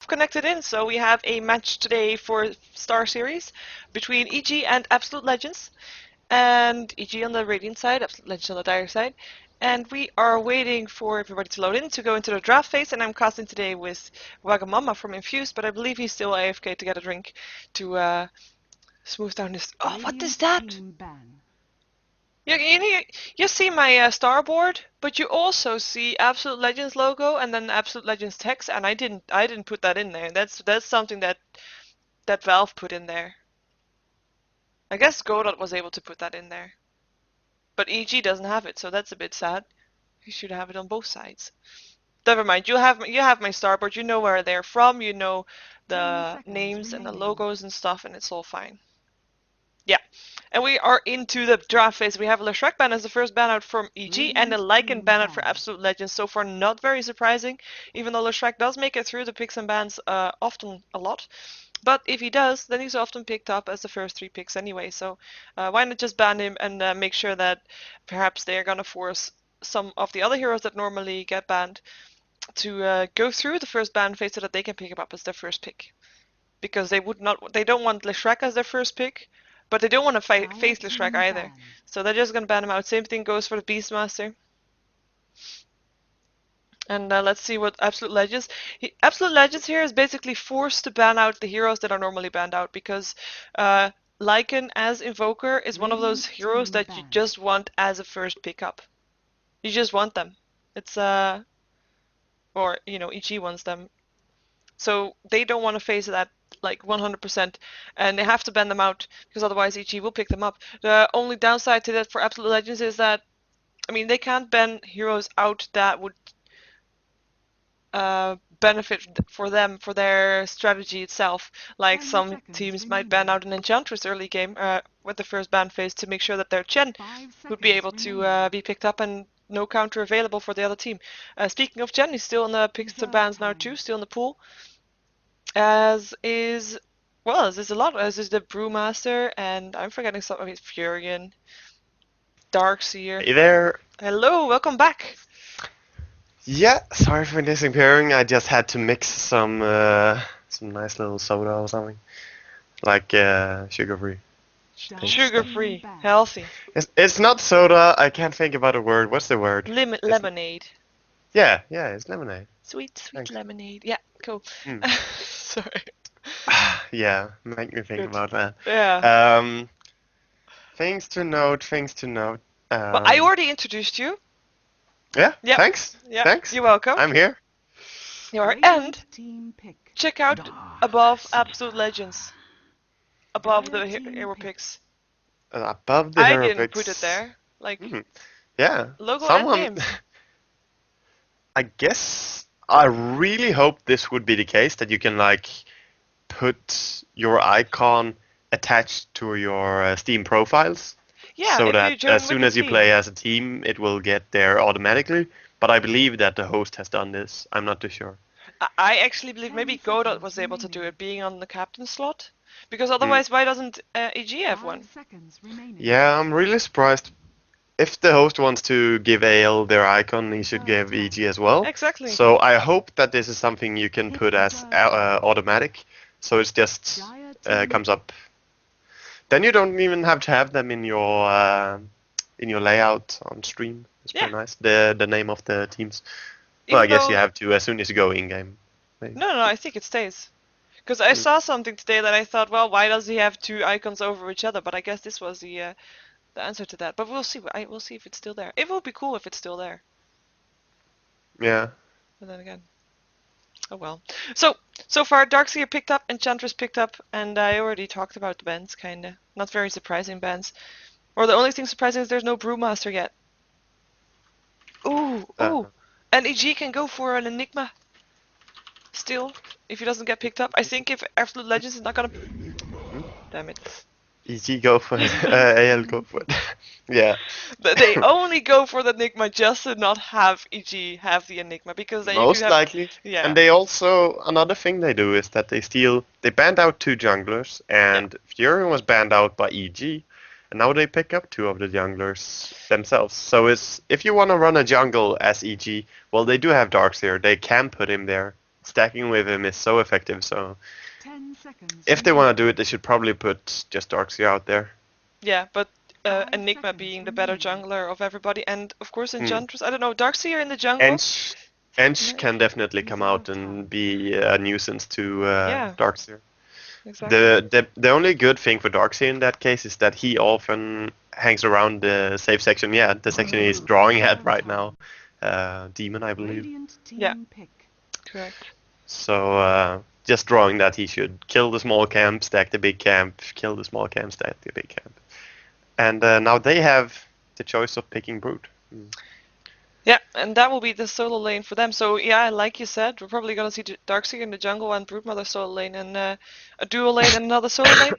connected in, so we have a match today for StarSeries between EG and Absolute Legends, and EG on the Radiant side, Absolute Legends on the Dire side, and we are waiting for everybody to load in to go into the draft phase, and I'm casting today with Wagamama from Infused, but I believe he's still AFK to get a drink to smooth down this... Oh, what is that? You see my star board, but you also see Absolute Legends logo and then Absolute Legends text, and I didn't put that in there. That's something that Valve put in there. I guess Godot was able to put that in there, but EG doesn't have it, so that's a bit sad. You should have it on both sides. Never mind. You have my star board. You know where they're from. You know the names and the logos and stuff, and it's all fine. Yeah, and we are into the draft phase. We have a Leshrac ban as the first ban out from EG and a Lycan ban out for Absolute Legends. So far, not very surprising, even though Leshrac does make it through the picks and bans often a lot. But if he does, then he's often picked up as the first 3 picks anyway. So why not just ban him and make sure that perhaps they are going to force some of the other heroes that normally get banned to go through the first ban phase so that they can pick him up as their first pick. Because they don't want Leshrac as their first pick, but they don't want to face Leshrac either. So they're just going to ban him out. Same thing goes for the Beastmaster. And let's see what Absolute Legends... Absolute Legends here is basically forced to ban out the heroes that are normally banned out, because Lycan as Invoker is one of those heroes that you just want as a first pickup. You just want them. It's or, you know, EG wants them. So they don't want to face that like 100%, and they have to ban them out because otherwise EG will pick them up. The only downside to that for Absolute Legends is that, I mean, they can't ban heroes out that would benefit for them, for their strategy itself. Like some teams might ban out an Enchantress early game with the first ban phase to make sure that their Chen would be able to be picked up and no counter available for the other team. Speaking of Chen, he's still in the picks and bans now too, still in the pool. As is, well, as is a lot, as is the Brewmaster, and I'm forgetting some of his Furion, Darkseer. Hey there. Hello, welcome back. Yeah, sorry for disappearing. I just had to mix some nice little soda or something, like sugar-free. Sugar-free, healthy. It's not soda. I can't think about a word. What's the word? Lemonade. Yeah, it's lemonade. Sweet Thanks. Lemonade. Yeah, cool. Sorry. Yeah, make me think about that. Yeah. Things to note. Well, I already introduced you. Yeah. Yep. Thanks. Yeah. Thanks. You're welcome. I'm here. You are. And check out above Absolute Legends. Above the hero picks. Above the hero picks. I didn't put it there. Like. Yeah. Logo and name. I guess I really hope this would be the case, that you can like put your icon attached to your Steam profiles. Yeah, so that as soon as you play as a team, it will get there automatically. But I believe that the host has done this. I'm not too sure. I actually believe maybe Godot was able to do it, being on the captain slot. Because otherwise, why doesn't EG have one? Yeah, I'm really surprised. If the host wants to give AL their icon, he should give EG as well. Exactly. So I hope that this is something you can put as automatic. So it just comes up. Then you don't even have to have them in your layout on stream. It's pretty nice. The name of the teams. Well, I guess you have to as soon as you go in game. No, I think it stays. Because I saw something today that I thought, well, why does he have 2 icons over each other? But I guess this was the answer to that. But we'll see. We'll see if it's still there. It will be cool if it's still there. Yeah. But then again. Oh well. So far, Darkseer picked up, Enchantress picked up, and I already talked about the bans, kinda. Not very surprising bans. Or the only thing surprising is there's no Brewmaster yet. Ooh. And EG can go for an Enigma. Still, if he doesn't get picked up. I think if Absolute Legends is not gonna... Damn it. EG go for it. AL go for it. Yeah. They only go for the Enigma just to not have EG have the Enigma, because they most likely. Yeah. And they also, another thing they do is that they banned out 2 junglers, and Furion was banned out by EG, and now they pick up 2 of the junglers themselves. So if you want to run a jungle as EG, well, they do have Darkseer. They can put him there. stacking with him is so effective. So if they want to do it, they should probably put just Darkseer out there. Yeah, but Enigma being the better jungler of everybody, and of course Enchantress. I don't know, Darkseer in the jungle. Ench can definitely come out and be a nuisance to Yeah, Darkseer. exactly. The only good thing for Darkseer in that case is that he often hangs around the safe section. Yeah, the section he's drawing at right now. Demon, I believe. Yeah, correct. So just drawing that he should kill the small camp, stack the big camp, kill the small camp, stack the big camp. And now they have the choice of picking Brood. Yeah, and that will be the solo lane for them. So yeah, like you said, we're probably gonna see Darkseer in the jungle and Broodmother solo lane, and a dual lane and another solo lane.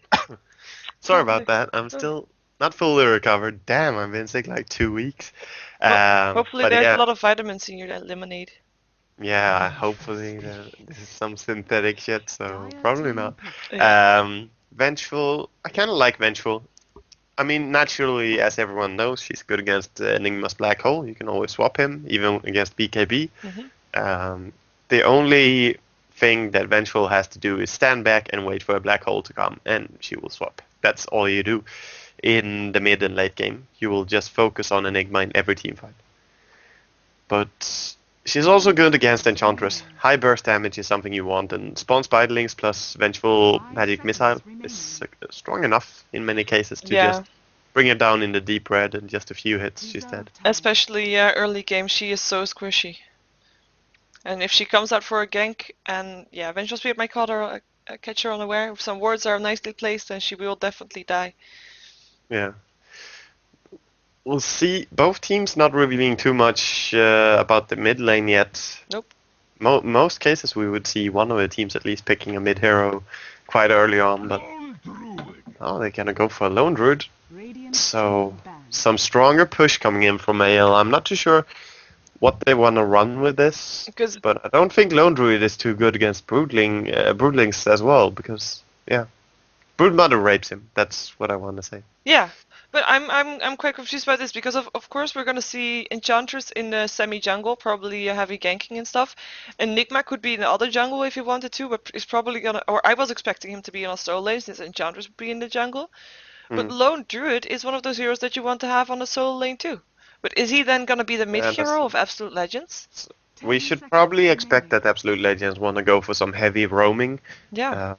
Sorry Probably. about that. I'm still not fully recovered. Damn, I've been sick like 2 weeks. Well, hopefully But there's a yeah, lot of vitamins in your lemonade. yeah. Hopefully this is some synthetic shit. So probably not. Yeah. Vengeful. I kind of like Vengeful. I mean, naturally, as everyone knows, she's good against Enigma's Black Hole. You can always swap him, even against BKB. The only thing that Vengeful has to do is stand back and wait for a Black Hole to come, and she will swap. That's all you do in the mid and late game. You will just focus on Enigma in every team fight. But she's also good against Enchantress. High burst damage is something you want, and Spawn Spiderlings plus Vengeful Magic Missile is strong enough in many cases to Yeah. just bring her down in the deep red, and just a few hits, she's dead. Especially early game, she is so squishy. And if she comes out for a gank, and yeah, Vengeful Spirit might catch her unaware. If some words are nicely placed, then she will definitely die. Yeah. We'll see. Both teams not revealing too much about the mid lane yet. Nope. Most cases we would see one of the teams at least picking a mid hero quite early on, but oh, they're gonna go for a lone druid. So some stronger push coming in from AL. I'm not too sure what they want to run with this, but I don't think lone druid is too good against broodlings as well, because yeah, Broodmother rapes him. That's what I want to say. Yeah. But I'm quite confused by this because of course we're gonna see Enchantress in the semi jungle, probably heavy ganking and stuff. Enigma could be in the other jungle if he wanted to, but he's probably gonna, or I was expecting him to be in a solo lane since Enchantress would be in the jungle. But Lone Druid is one of those heroes that you want to have on a solo lane too. But is he then gonna be the mid hero of Absolute Legends? We should probably expect that Absolute Legends want to go for some heavy roaming. Yeah.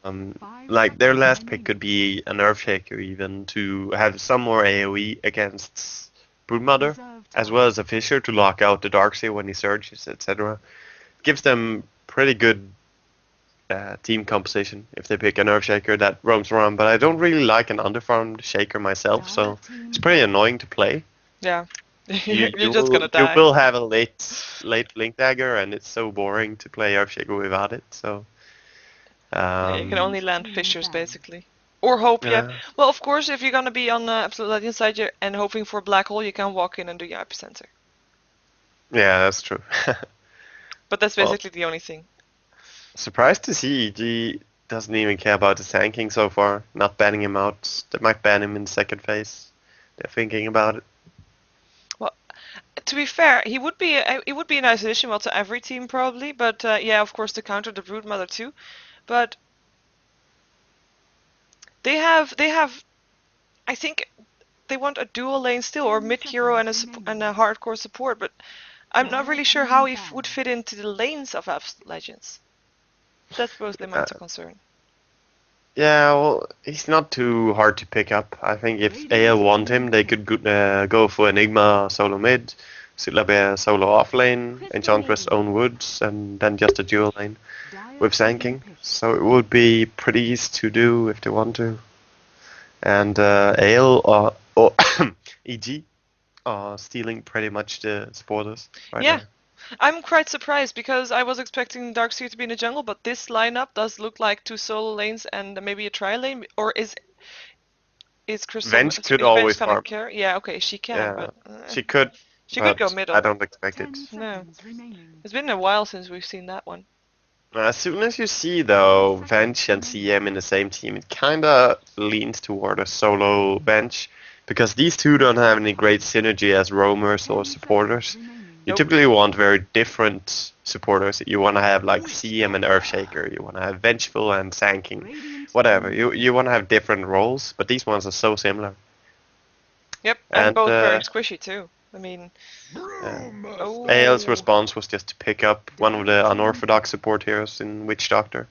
Like their last pick could be an Earthshaker even, to have some more AoE against Broodmother, as well as a Fissure to lock out the Darkseer when he surges, etc. Gives them pretty good team composition if they pick an Earthshaker that roams around, but I don't really like an underfarmed Shaker myself, so it's pretty annoying to play. Yeah. You're just gonna die. You will have a late Blink Dagger, and it's so boring to play Earthshaker without it. So you can only land fissures basically, or hope. Yeah. Well, of course, if you're gonna be on the Absolute Legends side and hoping for a black hole, you can walk in and do your epicenter. Yeah, that's true. But that's basically the only thing. Surprised to see EG doesn't even care about the tanking so far. Not banning him out. They might ban him in the second phase. They're thinking about it. To be fair, he would be an nice addition to every team probably, but yeah, of course to counter the Broodmother too. But they have I think they want a dual lane still, or mid hero and a hardcore support, but I'm not really sure how he would fit into the lanes of Absolute Legends. That's mostly my concern. Yeah, well, he's not too hard to pick up. I think if AL want him, they could go for Enigma solo mid, Syllabear solo off lane, Enchantress own woods, and then just a dual lane with Sanking. So it would be pretty easy to do if they want to. And AL or EG are stealing pretty much the supporters right now. I'm quite surprised because I was expecting Darkseer to be in the jungle, but this lineup does look like 2 solo lanes and maybe a tri lane. Or is Crystal? Venge could always farm. Yeah, okay, she can. Yeah, but, she could. She could go middle. I don't expect it. No, it's been a while since we've seen that one. As soon as you see though Venge and CM in the same team, it kinda leans toward a solo Venge, because these two don't have any great synergy as roamers or supporters. You Nope. typically want very different supporters. You want to have like CM and Earthshaker. You want to have Vengeful and Sanking. Whatever. You want to have different roles, but these ones are so similar. Yep, and And both very squishy too. I mean, AL's oh, response was just to pick up one of the unorthodox support heroes in Witch Doctor.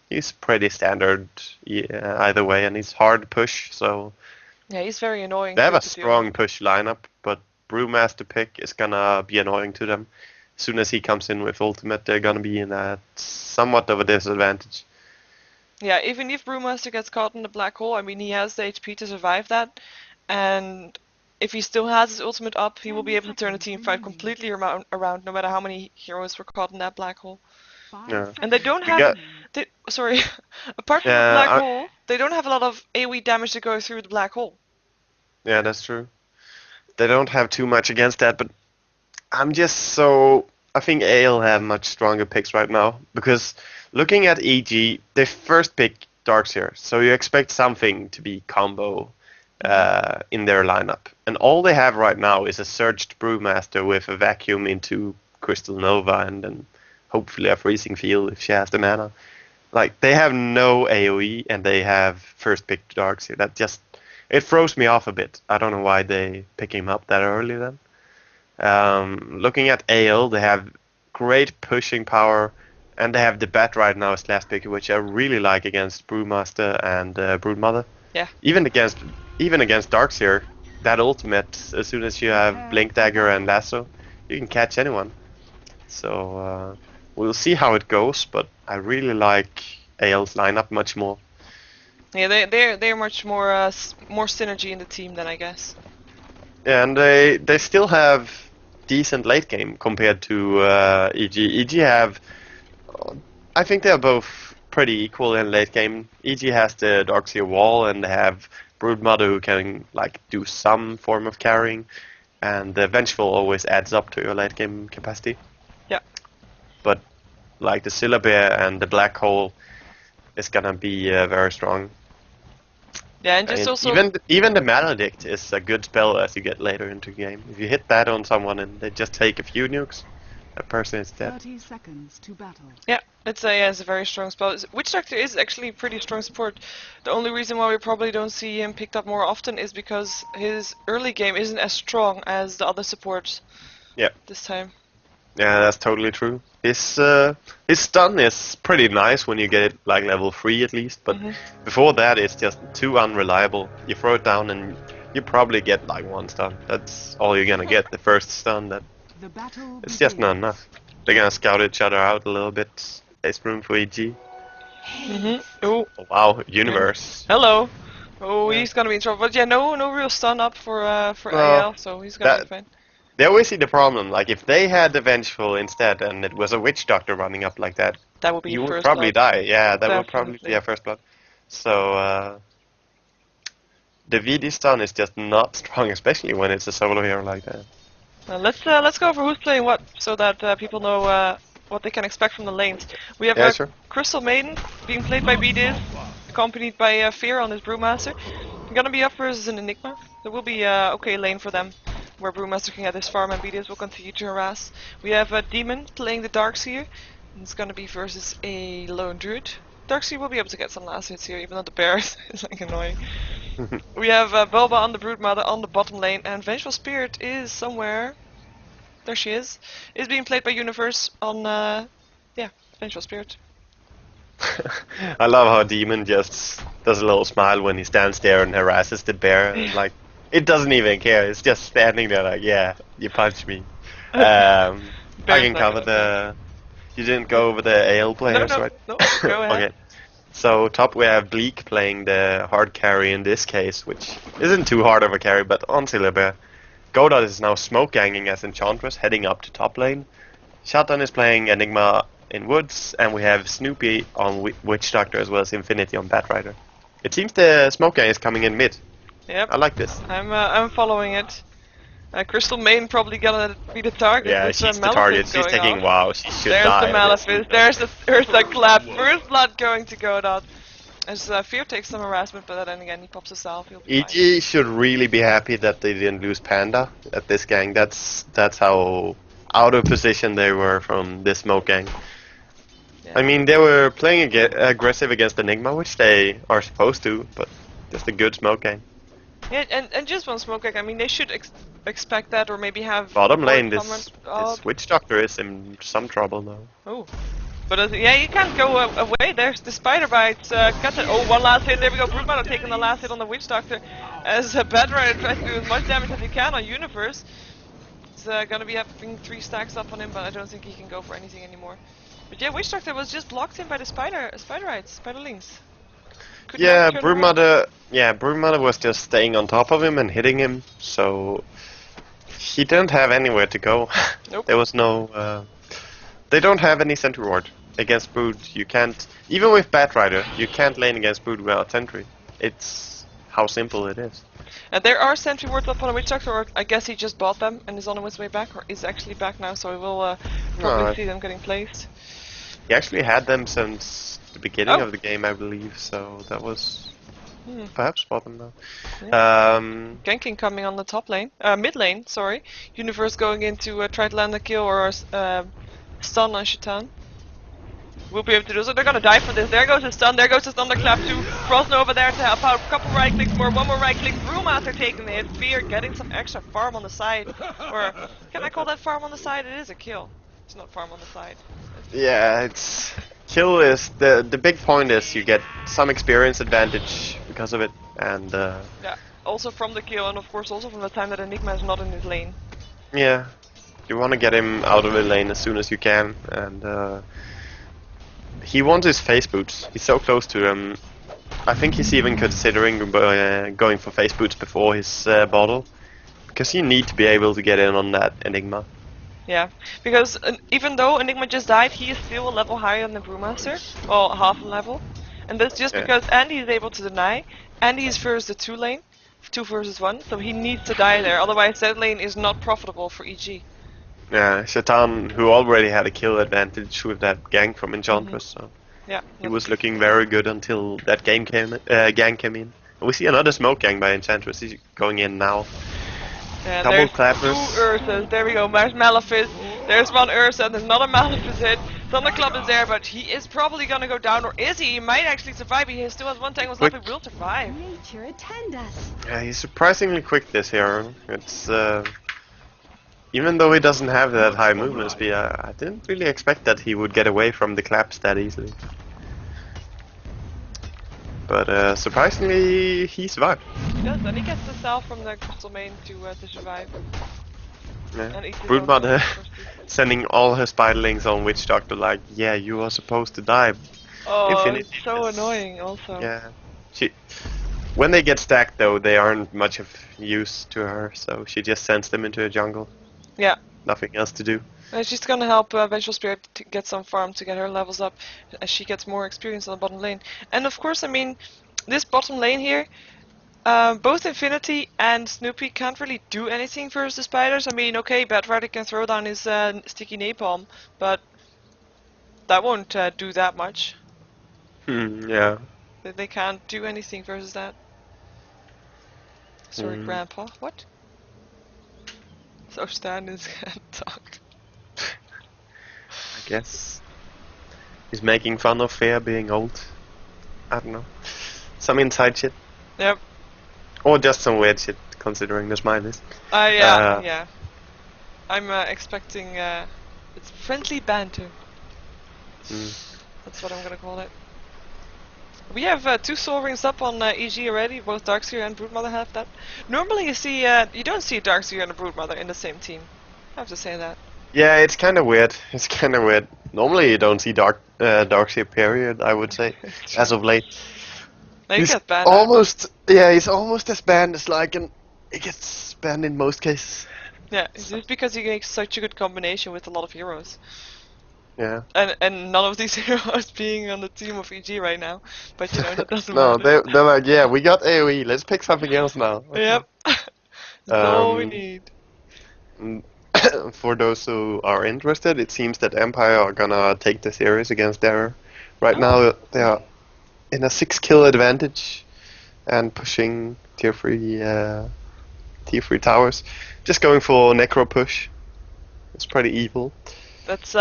He's pretty standard either way, and he's hard to push, so yeah, he's very annoying they have too a to deal with. strong push lineup, but Brewmaster pick is gonna be annoying to them. As soon as he comes in with ultimate, they're gonna be in a somewhat of a disadvantage. Yeah, even if Brewmaster gets caught in the black hole, I mean, he has the HP to survive that, and if he still has his ultimate up, he will be able to turn the team fight completely around, no matter how many heroes were caught in that black hole. Yeah, And they don't we have, got sorry, apart from the black yeah, hole, they don't have a lot of AoE damage to go through the black hole. yeah, that's true. They don't have too much against that, but I'm just so I think AL have much stronger picks right now because looking at EG, they first pick Darkseer, so you expect something to be combo in their lineup, and all they have right now is a Surged Brewmaster with a vacuum into Crystal Nova, and then hopefully a Freezing Field if she has the mana. Like they have no AOE, and they have first pick Darkseer. That just it throws me off a bit. I don't know why they pick him up that early then. Looking at AL, they have great pushing power, and they have the Bat right now as last pick, which I really like against Brewmaster and Broodmother. Yeah. Even against Darkseer, that ultimate, as soon as you have Blink Dagger and Lasso, you can catch anyone. So we'll see how it goes, but I really like AL's lineup much more. Yeah, they're much more more synergy in the team than I guess. And they still have decent late game compared to EG. EG have, I think they're both pretty equal in late game. EG has the Darkseer wall, and they have Broodmother who can like do some form of carrying, and the Vengeful always adds up to your late game capacity. Yeah. But like the Syllabear and the Black Hole is gonna be very strong. Yeah, and just also even the Maledict is a good spell as you get later into the game. If you hit that on someone and they just take a few nukes, that person is dead. 30 seconds to battle. yeah, it's a very strong spell. Witch Doctor is actually pretty strong support. The only reason why we probably don't see him picked up more often is because his early game isn't as strong as the other supports. Yeah. This time. Yeah, that's totally true. His stun is pretty nice when you get it like level 3 at least, but before that it's just too unreliable. You throw it down and you probably get like one stun. That's all you're gonna get, the first stun. It's just not enough. They're gonna scout each other out a little bit. There's room for EG. Oh, wow, Universe. hello. Oh, he's gonna be in trouble. But yeah, no real stun up for AL, so he's gonna be fine. They always see the problem. Like if they had the Vengeful instead, and it was a Witch Doctor running up like that, That would be you would first probably blood. die. Yeah, that would probably Definitely. be a first blood. So the VD stun is just not strong, especially when it's a solo hero like that. Let's go over who's playing what, so that people know what they can expect from the lanes. We have Yeah, sure. Crystal Maiden being played by BDiz, accompanied by Fear on his Brewmaster. Gonna be up versus an Enigma. There will be okay lane for them, where Brewmaster can get his farm and BDiz will continue to harass. We have a Demon playing the Darkseer. It's gonna be versus a Lone Druid. Darkseer will be able to get some last hits here, even though the bear is like annoying. We have Boba on the Broodmother on the bottom lane, and Vengeful Spirit is somewhere. There she is. Is being played by Universe on, yeah, Vengeful Spirit. I love how Demon just does a little smile when he stands there and harasses the bear. Like it doesn't even care. It's just standing there like, yeah, you punched me. I can cover the. You didn't go over the AL players, no, right? No, go ahead. Okay. So top we have Bleak playing the hard carry in this case, which isn't too hard of a carry, but on Syllabear. Godot is now smoke ganging as Enchantress, heading up to top lane. Shotgun is playing Enigma in Woods, and we have Snoopy on Witch Doctor as well as Infinity on Batrider. It seems the smoke gang is coming in mid. Yep. I like this. I'm following it. Crystal Main probably gonna be the target. Yeah, There's she's the Malefice target. She's going taking off. wow. She should There's die. the Malefice. There's the Ursa clap. First blood going to Godot. As Fear takes some harassment, but then again he pops a salve. He'll be fine. EG should really be happy that they didn't lose Panda at this gang. That's how out of position they were from this smoke gang. Yeah. I mean, they were playing aggressive against Enigma, which they are supposed to, but just a good smoke gang. Yeah, and just one smoke egg. I mean, they should expect that, or maybe have Bottom more lane, comment. this witch doctor is in some trouble now. Oh. But yeah, you can't go away. There's the spider bites. Got it. Oh, one last hit. There we go. Broodmother taking the last hit on the witch doctor. As Bedrider tries to do as much damage as he can on Universe. It's gonna be having 3 stacks up on him, but I don't think he can go for anything anymore. But yeah, witch doctor was just blocked in by the spiderlings. Yeah, Broodmother was just staying on top of him and hitting him, so he didn't have anywhere to go. Nope. There was no. They don't have any sentry ward against Brood. You can't, even with Batrider, you can't lane against Brood without sentry. It's how simple it is. And there are sentry wards up on a witch doctor, or I guess he just bought them and is on his way back, or is actually back now. So we will probably see them getting placed. He actually had them since the beginning of the game, I believe. So that was perhaps bought them now. Yeah. Genking coming on the top lane, mid lane. Sorry, Universe going in to try to land a kill or stun on Shaitan. We'll be able to do so. They're gonna die for this. There goes the stun. There goes the thunderclap too. Frozen over there to help out. Couple right clicks more. One more right click. Brewmaster taking the hit. Fear getting some extra farm on the side. Or can I call that farm on the side? It is a kill. It's not farm on the side. Yeah, it's kill is the big point is you get some experience advantage because of it, and yeah, also from the kill, and of course also from the time that Enigma is not in his lane. Yeah, you want to get him out of the lane as soon as you can, and he wants his face boots. He's so close to them. I think he's even considering going for face boots before his bottle, because you need to be able to get in on that Enigma. Yeah, because even though Enigma just died, he is still a level higher than the Brewmaster, or half a level, and that's just because Andy is able to deny. Andy is first the 2 lane, 2 versus 1, so he needs to die there, otherwise that lane is not profitable for EG. Yeah, Shaitan, who already had a kill advantage with that gank from Enchantress, so yeah, he was looking very good until that gang came in. And we see another smoke gang by Enchantress. He's going in now. Yeah, Double there's clappers. 2 Ursas. There we go. There's Malefice. There's one Ursa, and there's another Malefice hit. Thunderclap is there, but he is probably gonna go down, or is he? He might actually survive. He still has 1 Tangle's left. He will survive. Nature attend us. Yeah, he's surprisingly quick this hero. It's even though he doesn't have that high movement speed, I didn't really expect that he would get away from the claps that easily. But surprisingly, he survived. Yes, and he gets the cell from the crystal main to survive. Yeah. Broodmother sending all her spiderlings on Witch Doctor like, yeah, you are supposed to die. Oh, it's so annoying also. Yeah. When they get stacked though, they aren't much of use to her, so she just sends them into a jungle. Yeah. Nothing else to do. She's gonna help Vengeful Spirit to get some farm to get her levels up as she gets more experience on the bottom lane. And of course, I mean, this bottom lane here, both Infinity and Snoopy can't really do anything versus the spiders. I mean, okay, Batrider can throw down his sticky napalm, but that won't do that much. Yeah. They can't do anything versus that. Sorry, Grandpa. What? So Stan is gonna talk. I guess he's making fun of Fair being old. I don't know. Some inside shit. Yep. Or just some weird shit, considering the smileys. Yeah. I'm expecting it's friendly banter. That's what I'm gonna call it. We have 2 soul rings up on EG already. Both Darkseer and Broodmother have that. Normally, you don't see Darkseer and a Broodmother in the same team. I have to say that. Yeah, it's kind of weird. It's kind of weird. Normally, you don't see Darkseer. Period. I would say, as of late. He's banned almost. Yeah, he's almost as banned as Lycan. He gets banned in most cases. Yeah, it's just because he makes such a good combination with a lot of heroes. Yeah. And none of these heroes being on the team of EG right now. But you know, that doesn't no, matter. they're like, yeah, we got AoE, let's pick something else now. Yep. That's all we need. For those who are interested, it seems that Empire are gonna take the series against Terror. Right now, they are in a 6 kill advantage and pushing tier 3 towers. Just going for Necro push. It's pretty evil. That's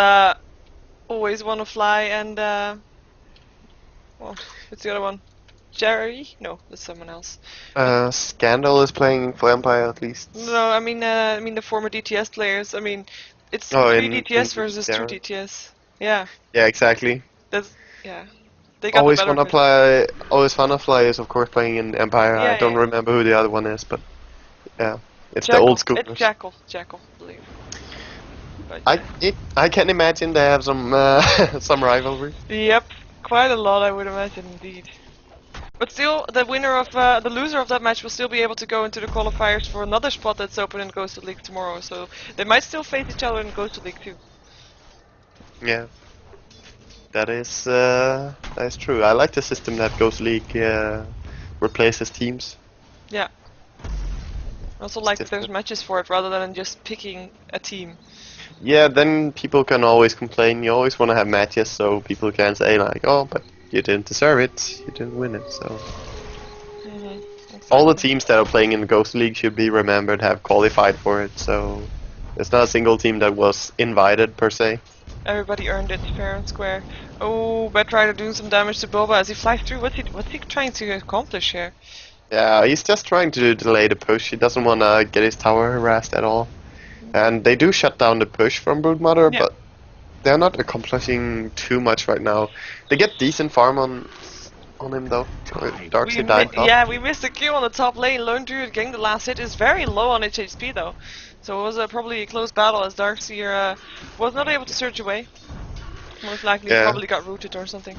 always wanna fly and well, what's the other one? Jerry? No, that's someone else. Scandal is playing for Empire at least. No, I mean the former DTS players. I mean, it's Oh, 3 in DTS versus 2 Terra. DTS. Yeah, Yeah, exactly. that's yeah. They got the better of it. Always wanna fly is of course playing in Empire. I Yeah, don't yeah. remember who the other one is, but yeah, it's the old Jackal. It's schoolers. Jackal, I believe. But I can imagine they have some some rivalry. yep, quite a lot, I would imagine, indeed. But still, the winner of the loser of that match will still be able to go into the qualifiers for another spot that's open in Ghost League tomorrow. So they might still face each other in Ghost League too. Yeah, that is true. I like the system that Ghost League replaces teams. Yeah. I also like that there's matches for it rather than just picking a team. Yeah, then people can always complain. You always want to have matches so people can say like, oh, but you didn't deserve it, you didn't win it. So Exactly. all the teams that are playing in Ghost League should be remembered have qualified for it. So there's not a single team that was invited per se. Everybody earned it fair and square. Oh, Batrider doing some damage to Boba as he flies through. What's he trying to accomplish here? Yeah, he's just trying to delay the push. He doesn't want to get his tower harassed at all. And they do shut down the push from Broodmother, Yeah. but they're not accomplishing too much right now. They get decent farm on him though. Darkseid died top. Yeah, we missed the kill on the top lane. Lone Druid getting the last hit is very low on its HP though. So it was probably a close battle as Darkseid was not able to surge away. Most likely Yeah. probably got rooted or something.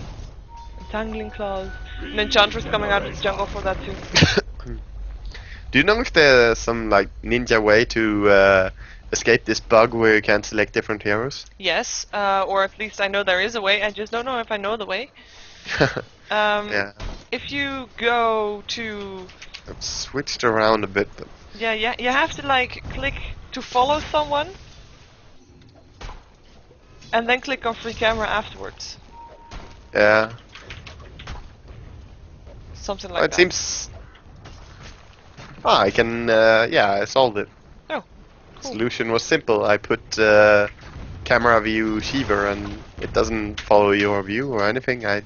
Entangling Claws. And Enchantress coming out of the jungle for that too. Do you know if there's some like ninja way to escape this bug where you can select different heroes? Yes, or at least I know there is a way. I just don't know if I know the way. Yeah, If you go to I've switched around a bit, but yeah, you have to like click to follow someone, and then click on free camera afterwards. yeah. Something Oh, like it that. seems. Ah, I can. Yeah, I solved it. Oh, cool. Solution was simple. I put camera view Shiver, and it doesn't follow your view or anything. I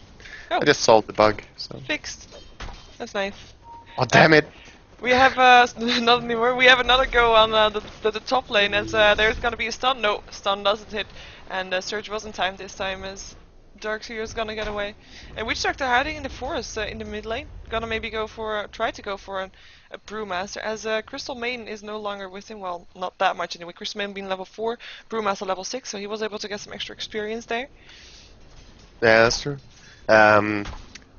Oh, just solved the bug. So. fixed. That's nice. Oh damn it! We have not anymore. We have another go on the top lane as there's gonna be a stun. No, stun doesn't hit, and Surge wasn't timed this time as Darkseid is gonna get away. And Witch Doctor hiding in the forest in the mid lane. Gonna maybe go for try to go for a Brewmaster as Crystal Maiden is no longer with him. Well, not that much anyway. Crystal Maiden being level 4, Brewmaster level 6, so he was able to get some extra experience there. Yeah, that's true.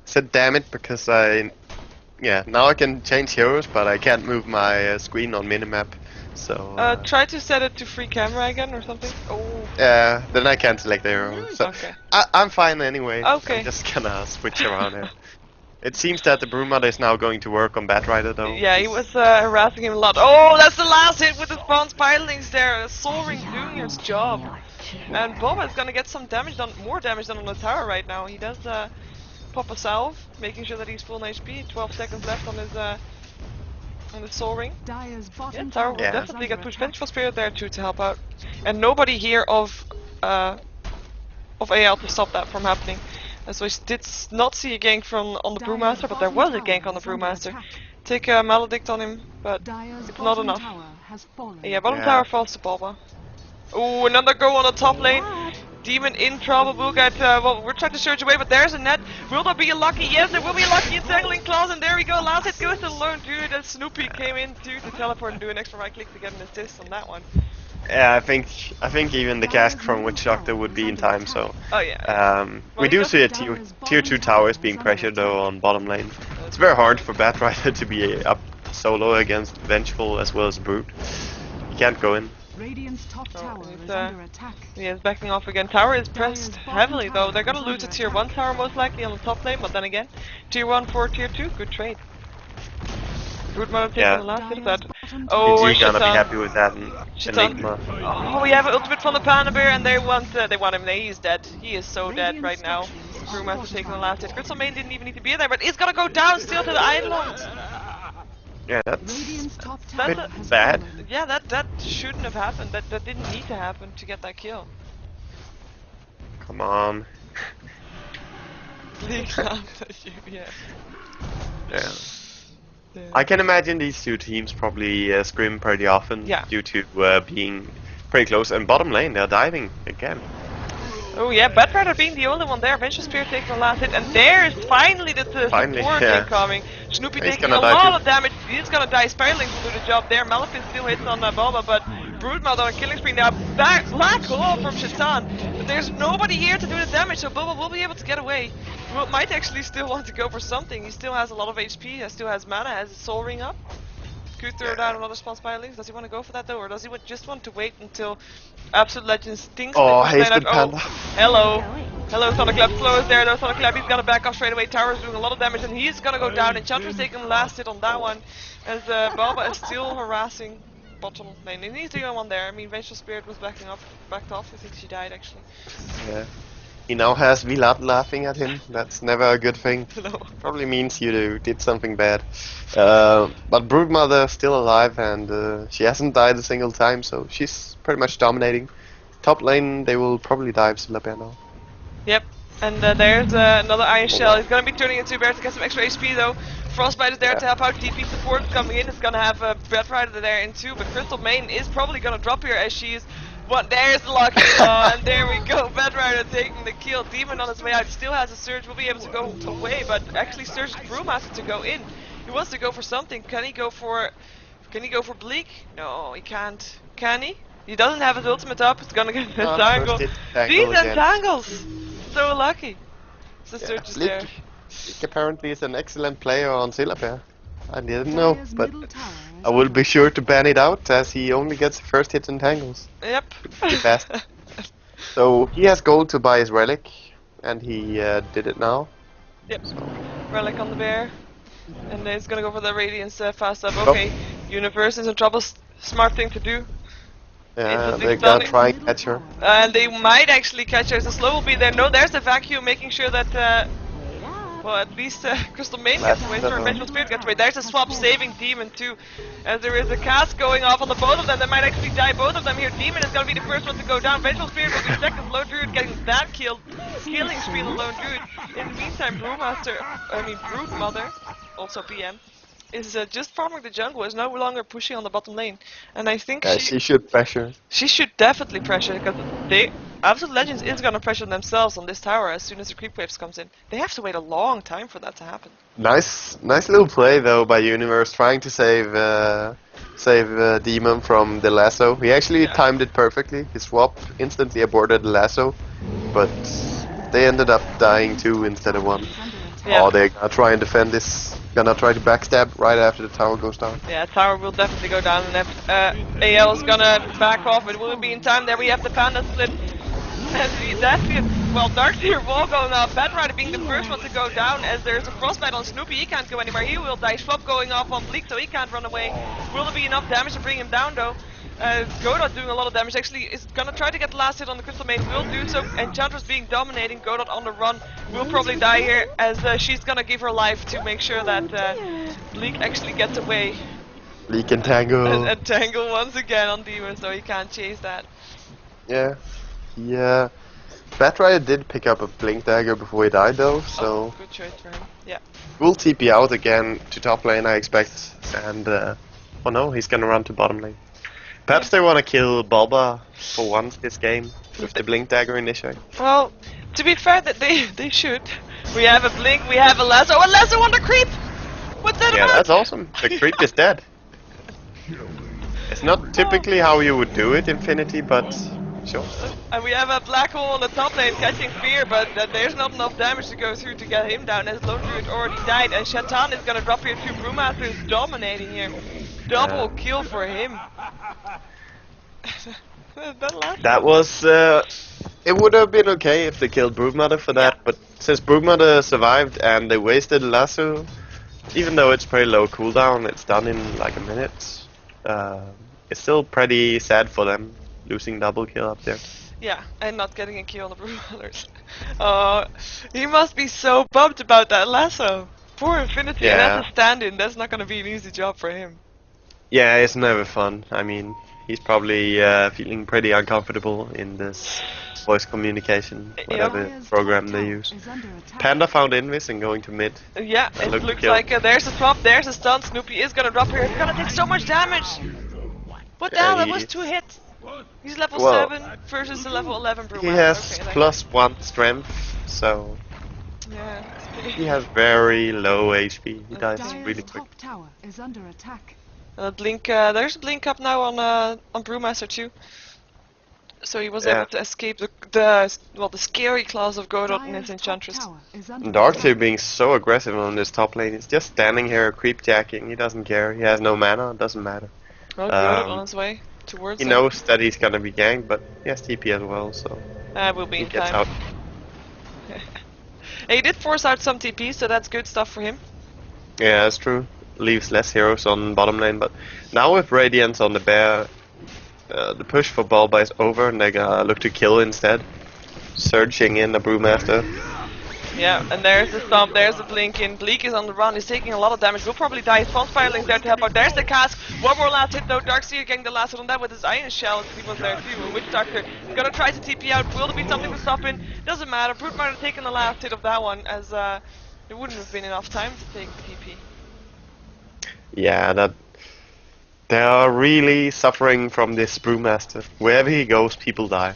Said damn it because yeah, now I can change heroes, but I can't move my screen on minimap. So Try to set it to free camera again or something. Oh, yeah, then I can't select the hero. So okay. I'm fine anyway. Okay. I'm just gonna switch around here. It seems that the Broodmother is now going to work on Batrider though. Yeah, he was harassing him a lot. Oh, that's the last hit with the Spawn's pilings there. Soaring doing his job. And Boba is gonna get some damage done, more damage done on the tower right now. He does pop a salve, making sure that he's full in HP. 12 seconds left on the soaring. Yeah, tower will definitely get pushed. Vengeful Spirit there too to help out. And nobody here of AL to stop that from happening. So I did not see a gank from on the Brewmaster, but there was a gank on the Brewmaster. Take a Maledict on him, but it's not enough. Yeah, bottom tower falls to Boba. Oh, another go on the top lane. Demon in trouble. We'll get, well, we're trying to surge away, but there's a net. Will there be a lucky? Yes, there will be a lucky Entangling Claws, and there we go. Last hit goes to Lone Druid, and Snoopy came in too to teleport and do an extra right click to get an assist on that one. Yeah, I think even the cask from Witch Doctor would be in time. So Oh yeah. we do see a tier 2 towers being pressured though on bottom lane. It's very hard for Batrider to be up solo against Vengeful as well as Brute. You can't go in. Radiant's top tower is uh, under attack. Yeah, it's backing off again. Tower is pressed heavily though. They're gonna lose a tier 1 tower most likely on the top lane, but then again, tier 1 for tier 2, good trade. Broodmother taking Yeah. the last hit of that. Oh, You're gonna be Shitan. happy with that. Shitan. Enigma. Oh, we have an ultimate from the Panda Bear, and they want him. He's dead. He is so dead right now. Brewmaster taking the last hit. Crystal Main didn't even need to be there, but it's gonna go down still to the island. Yeah, that's Radiant's top a tower bit has bad. fallen. Yeah, that shouldn't have happened. That didn't need to happen to get that kill. Come on. Bleak laughed at you, yeah. Yeah. Yeah. I can imagine these two teams probably scrim pretty often Yeah. due to being pretty close. And bottom lane, they're diving again. Oh yeah, Batrider being the only one there. Vengeful Spear taking the last hit, and there's finally the Finally, support yeah. incoming. Snoopy He's taking gonna a die lot too. of damage. He's gonna die. Spiraling will do the job there. Malefin still hits on Boba, but Broodmouth on a killing spree now. Black hole from Shaitan, but there's nobody here to do the damage, so Boba will be able to get away. He might actually still want to go for something. He still has a lot of HP. He still has mana. Has his soul ring up. Could throw down another spawn spiralings. Does he want to go for that though, or does he just want to wait until Absolute Legends thinks Oh, that he's hasted oh, panda. hello. Hello, Thunderclap. Slow is there though. Thunderclap, he's gonna back off straight away. Tower's doing a lot of damage and he's gonna go down. Enchantress taking the last hit on that one. As Baba is still harassing bottom lane. And he's the only one there. I mean, Vengeful Spirit was backed off. I think she died actually. Yeah. He now has Vilad laughing at him. That's never a good thing. No. Probably means you did something bad. But Broodmother still alive and she hasn't died a single time, so she's pretty much dominating. Top lane, they will probably dive Silabia now. Yep. And there's another Iron Shell. He's gonna be turning into a bear to get some extra HP though. Frostbite is there to help out. TP support coming in. It's gonna have a Batrider there in too, but Crystal Main is probably gonna drop here as she's. What? There's the lucky claw, and there we go. Batrider taking the kill. Demon on his way out. Still has a surge. Will be able to go away, but actually Surge Brewmaster to go in. He wants to go for something. Can he go for Bleak? No, he can't. Can he? He doesn't have his ultimate up. It's gonna get entangled. These entangles. So lucky. The Yeah, Surge is Bleak, there. Bleak apparently is an excellent player on Silabia. I didn't know, Dire's but middle tower I will be sure to ban it out as he only gets the first hit in tangles. Yep. Pretty fast. So he has gold to buy his relic, and he did it now. Yep. Relic on the bear. And he's gonna go for the Radiance fast up. Okay. Universe is in trouble. Smart thing to do. Yeah, Instantly they're gonna stunning. try and catch her. And they might actually catch her. The slow will be there. No, there's the vacuum making sure that, well, at least Crystal Main gets away. Or Vengeful Spirit gets away. There's a swap saving Demon too. As there is a cast going off on the both of them. They might actually die both of them here. Demon is gonna be the first one to go down. Vengeful Spirit will be second. Lone Druid getting that killed. Killing spree on the Lone Druid. In the meantime, Broodmother, also PM, is just farming the jungle, is no longer pushing on the bottom lane. And I think Yeah, she should pressure. she should definitely pressure, because Absolute Legends is gonna pressure themselves on this tower as soon as the creep waves comes in. They have to wait a long time for that to happen. Nice little play though by Universe, trying to save Demon from the lasso. He actually timed it perfectly. His swap instantly aborted the lasso, but they ended up dying two instead of one. Yeah. Oh, they're gonna try and defend this. Gonna try to backstab right after the tower goes down. Yeah, tower will definitely go down, and AL is gonna back off. It will be in time. There we have the panda split. And that's it. Well, Darkseer wall going off. Batrider being the first one to go down, as there's a frostbite on Snoopy. He can't go anywhere. He will die. Swap going off on Bleak, so he can't run away. Will there be enough damage to bring him down, though? Godot doing a lot of damage. Actually, is gonna try to get the last hit on the Crystal Main. Will do so. Enchantress being dominating. Godot on the run. Will probably die here, as she's gonna give her life to make sure that Bleak actually gets away. Bleak and Tangle. And Tangle once again on Demon, so he can't chase that. Yeah. Yeah. Batrider did pick up a Blink Dagger before he died though, so Oh, good choice for him. Yeah. we'll TP out again to top lane I expect, and oh no, he's gonna run to bottom lane. Perhaps they wanna kill Bulba for once this game with the Blink Dagger initiate. Well, to be fair, that they should. We have a Blink, we have a Lasso. A Lasso on the creep! What's that Yeah, about? that's awesome. The creep is dead. It's not typically how you would do it, Infinity, but sure. And we have a black hole on the top lane catching Fear, but there's not enough damage to go through to get him down, as Lone Druid already died. And Shaitan is gonna drop here too. Brewmaster is dominating here. Double kill for him. That was it would have been okay if they killed Broodmother for that, but since Broodmother survived and they wasted Lasso, even though it's pretty low cooldown, it's done in like a minute. It's still pretty sad for them losing double kill up there. Yeah, and not getting a kill on the Brewmasters. He must be so bummed about that Lasso. For Infinity, and Yeah. as a stand-in, that's not gonna be an easy job for him. Yeah, it's never fun. I mean, he's probably feeling pretty uncomfortable in this voice communication, whatever Dire's program top they tower use. is under attack. Panda found Invis and going to mid. Yeah, That it looked to looks kill. like there's a swap, there's a stun. Snoopy is gonna drop here. It's gonna take so much damage. What the hell? That was 2 hits. He's level Well, 7 versus a level 11 he Brewmaster. has Okay, +1 strength, so yeah. he has very low HP. He dies Dire's really quick. top tower is under attack. Blink. There's a blink up now on Brewmaster too. So he was able to escape the scary claws of Godot and his Dire's top Enchantress. tower is under Darkseer attack. being so aggressive on this top lane. He's just standing here creep jacking. He doesn't care. He has no mana. It doesn't matter. Well, Godot on his way towards He him. knows that he's gonna be ganked, but he has TP as well, so Will be he in gets time. out. He did force out some TP, so that's good stuff for him. Yeah, that's true. Leaves less heroes on bottom lane, but now with Radiance on the bear, the push for Bulba is over, and they're gonna look to kill instead. Searching in the Brewmaster. Yeah, and there's the stomp, there's the blink in. Bleak is on the run, he's taking a lot of damage, will probably die. Spawn Fireling's there to help out. There's the cask, one more last hit though. Darkseer getting the last hit on that with his Iron Shell, he was there too. Witch Doctor gonna try to TP out, will there be something to stop him? Doesn't matter, Broodmother taking the last hit of that one, as there wouldn't have been enough time to take the TP. Yeah, that they are really suffering from this Brewmaster. Wherever he goes, people die.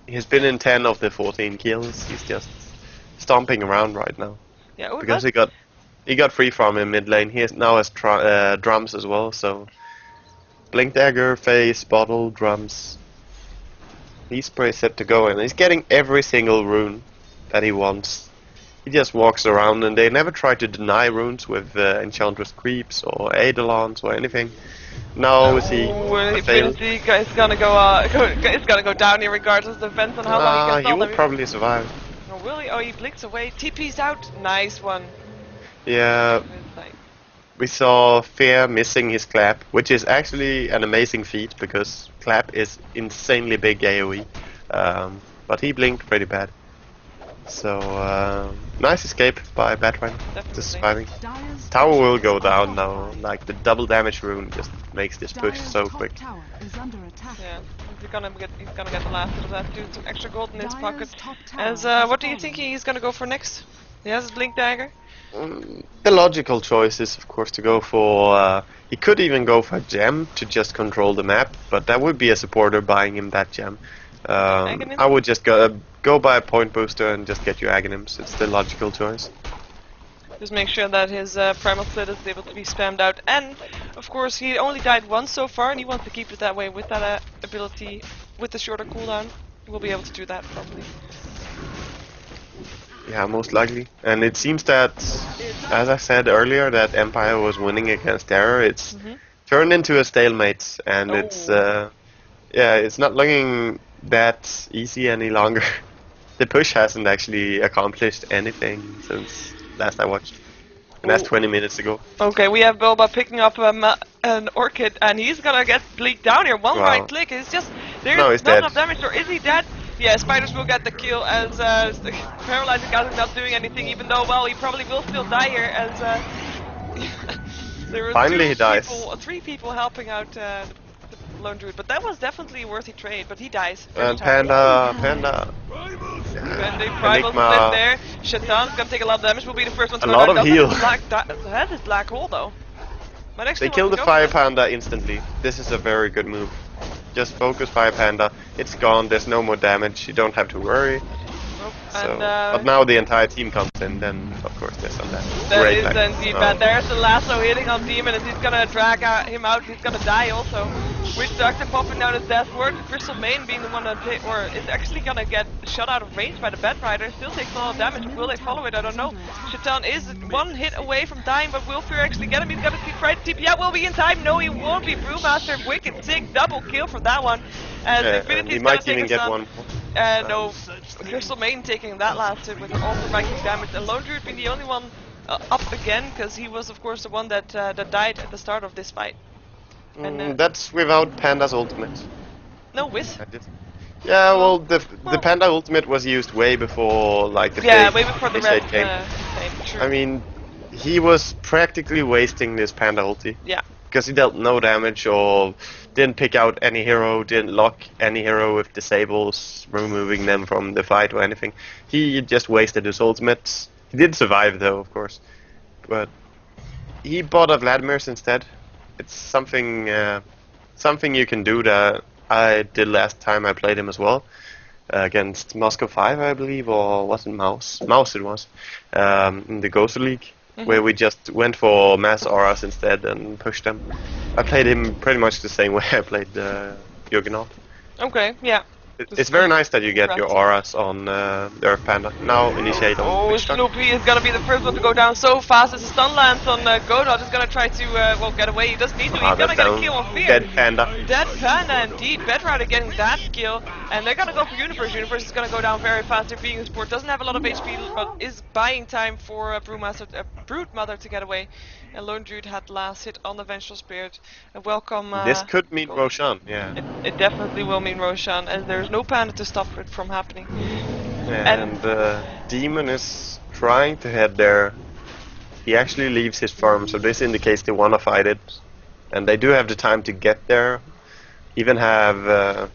He's been in 10 of the 14 kills. He's just stomping around right now Yeah, because he got free from him mid lane. He now has drums as well. So blink dagger, face, bottle, drums. He's pretty set to go, and he's getting every single rune that he wants. He just walks around, and they never try to deny runes with Enchantress creeps or Eidolons or anything. Now is he failed? Infinity is gonna go down here regardless. Depends on how long he can He stall will them. probably survive. Oh, will he? Oh, he blinks away. TP's out. Nice one. Yeah, we saw Fear missing his clap, which is actually an amazing feat because clap is insanely big AoE. But he blinked pretty bad. So nice escape by Batman. Just surviving. Dire's Tower will go down now. Like the double damage rune just makes this push Dire's so top quick. tower is under attack. Yeah, he's gonna get the last bit of that. Do some extra gold in his Dire's pocket. top tower As has what do you fallen. think he's gonna go for next? He has his blink dagger. The logical choice is, of course, to go for. He could even go for a gem to just control the map, but that would be a supporter buying him that gem. Aghanim? I would just go buy a point booster and just get your Aghanims. It's the logical choice. Just make sure that his primal slit is able to be spammed out. And of course, he only died once so far, and he wants to keep it that way with that ability, with the shorter cooldown. He will be able to do that probably. Yeah, most likely. And it seems that, as I said earlier, that Empire was winning against Terror. It's turned into a stalemate, and it's it's not looking that easy any longer. The push hasn't actually accomplished anything since last I watched. And that's 20 minutes ago. Okay, we have Bilba picking up an Orchid, and he's gonna get bleaked down here. One Wow. right click, it's just there's No, he's not dead. enough damage. Or is he dead? Yeah, Spiders will get the kill as the Paralyzing Gas is not doing anything. Even though, well, he probably will still die here as there were Finally he dies. 3 people helping out the Lone Druid. But that was definitely a worthy trade. But he dies. And Panda. And they primal Enigma. split there. Shatan's gonna take a lot of damage. Will be the first one to A go lot down. of Doesn't heal. Has his black hole though. Might actually They killed want the to go Fire for Panda instantly. This is a very good move. Just focus Fire Panda. It's gone. There's no more damage. You don't have to worry. it. Nope. So, And but now the entire team comes in. Then of course there's some damage. that Great is back. indeed Oh. bad. There's the lasso hitting on Demon, and he's gonna drag him out. He's gonna die also. Witch Doctor popping down his dashboard. Crystal Main being the one that is actually gonna get shot out of range by the Bed Rider. Still takes a lot of damage. Will they follow it? I don't know. Shatan is 1 hit away from dying, but will Fear actually get him? He's gonna try to TP out. Will be in time? No, he won't be. Brewmaster, wicked sick, double kill for that one. As Yeah, Infinity's he gonna might take even a get stun. one. No, Crystal Main taking that last hit with all the Viking damage, and Lone Druid being the only one up again, because he was of course the one that died at the start of this fight. And That's without Panda's ultimate. no, with Yeah, well, the Panda ultimate was used way before, like the yeah, phase- way before the phase red 8 came. came. True. I mean, he was practically wasting this Panda ulti. Yeah. Because he dealt no damage or didn't pick out any hero, didn't lock any hero with disables, removing them from the fight or anything. He just wasted his ultimates. He did survive though, of course. But he bought a Vladimir's instead. It's something you can do that I did last time I played him as well. Against Moscow 5, I believe, or was it Mouse? Mouse it was. In the Ghost League, where we just went for mass auras instead and pushed them. I played him pretty much the same way I played Juggernaut. Okay, yeah. It's very nice that you get your auras on the Earth Panda. Now initiate on Oh, Witch Doctor. Snoopy is gonna be the first one to go down so fast as the stun lands on Godot. Is gonna try to, well, get away. He doesn't need to. He's gonna get a kill on Fear. Dead Panda. Dead Panda, indeed. Bedrider getting that kill. And they're gonna go for Universe. Universe is gonna go down very fast. They're being a sport. Doesn't have a lot of HP, but is buying time for Broodmother to get away. And Lone Druid had last hit on the Vengeful Spirit. And welcome. This could mean Roshan, yeah. It definitely will mean Roshan, as there's no Panda to stop it from happening. And Demon is trying to head there. He actually leaves his farm, so this indicates they want to fight it. And they do have the time to get there. Even have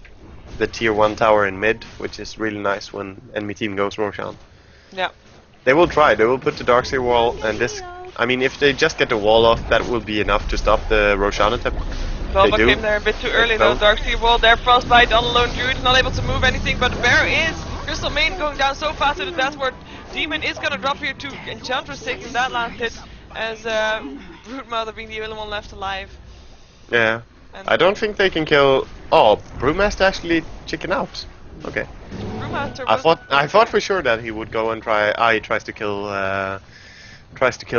the tier 1 tower in mid, which is really nice when enemy team goes Roshan. Yeah. They will try, they will put the Darkseer wall, and this... I mean, if they just get the wall off, that will be enough to stop the Roshan attempt. Velva came there a bit too early though. Darkseer wall there, Frostbite on the Lone Druid, not able to move anything, but the bear is Crystal Main going down so fast that that's where Demon is gonna drop here too. Enchantress taking that last hit as Broodmother being the only one left alive. Yeah. And I don't think they can kill... Oh, Brewmaster actually chicken out. Okay. Brewmaster I thought for sure that he would go and try... he tries to kill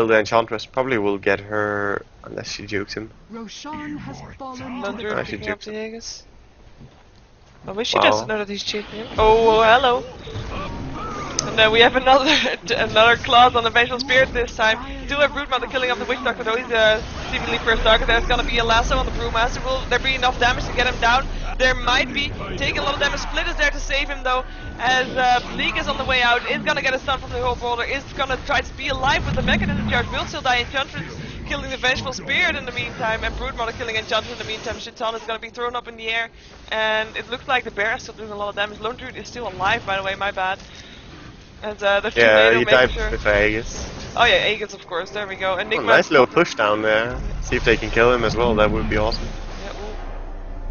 the Enchantress. Probably will get her unless she jukes him. Roshan has fallen Lone to Druid the picking up the Aegis. I wish she Wow. doesn't know that he's cheating him. Oh, hello. And then we have another clause on the Vengeful Spirit this time. Still have Broodmother killing off the Witch Doctor though. He's seemingly first target. There's gonna be a lasso on the Brewmaster. Will there be enough damage to get him down? There might be. Taking a lot of damage. Split is there to save him though. As Bleak is on the way out. Is gonna get a stun from the whole boulder. Is gonna try to be alive with the mechanism charge. Will still die. Enchantress killing the Vengeful Spirit in the meantime. And Broodmother killing Enchantress in the meantime. Shitan is gonna be thrown up in the air. And it looks like the bear is still doing a lot of damage. Lone Druid is still alive, by the way. My bad. And the Yeah, he died sure. with Aegis. Oh yeah, Aegis of course, there we go. Enigma. Oh, nice little push down there. See if they can kill him as well, that would be awesome. Yeah,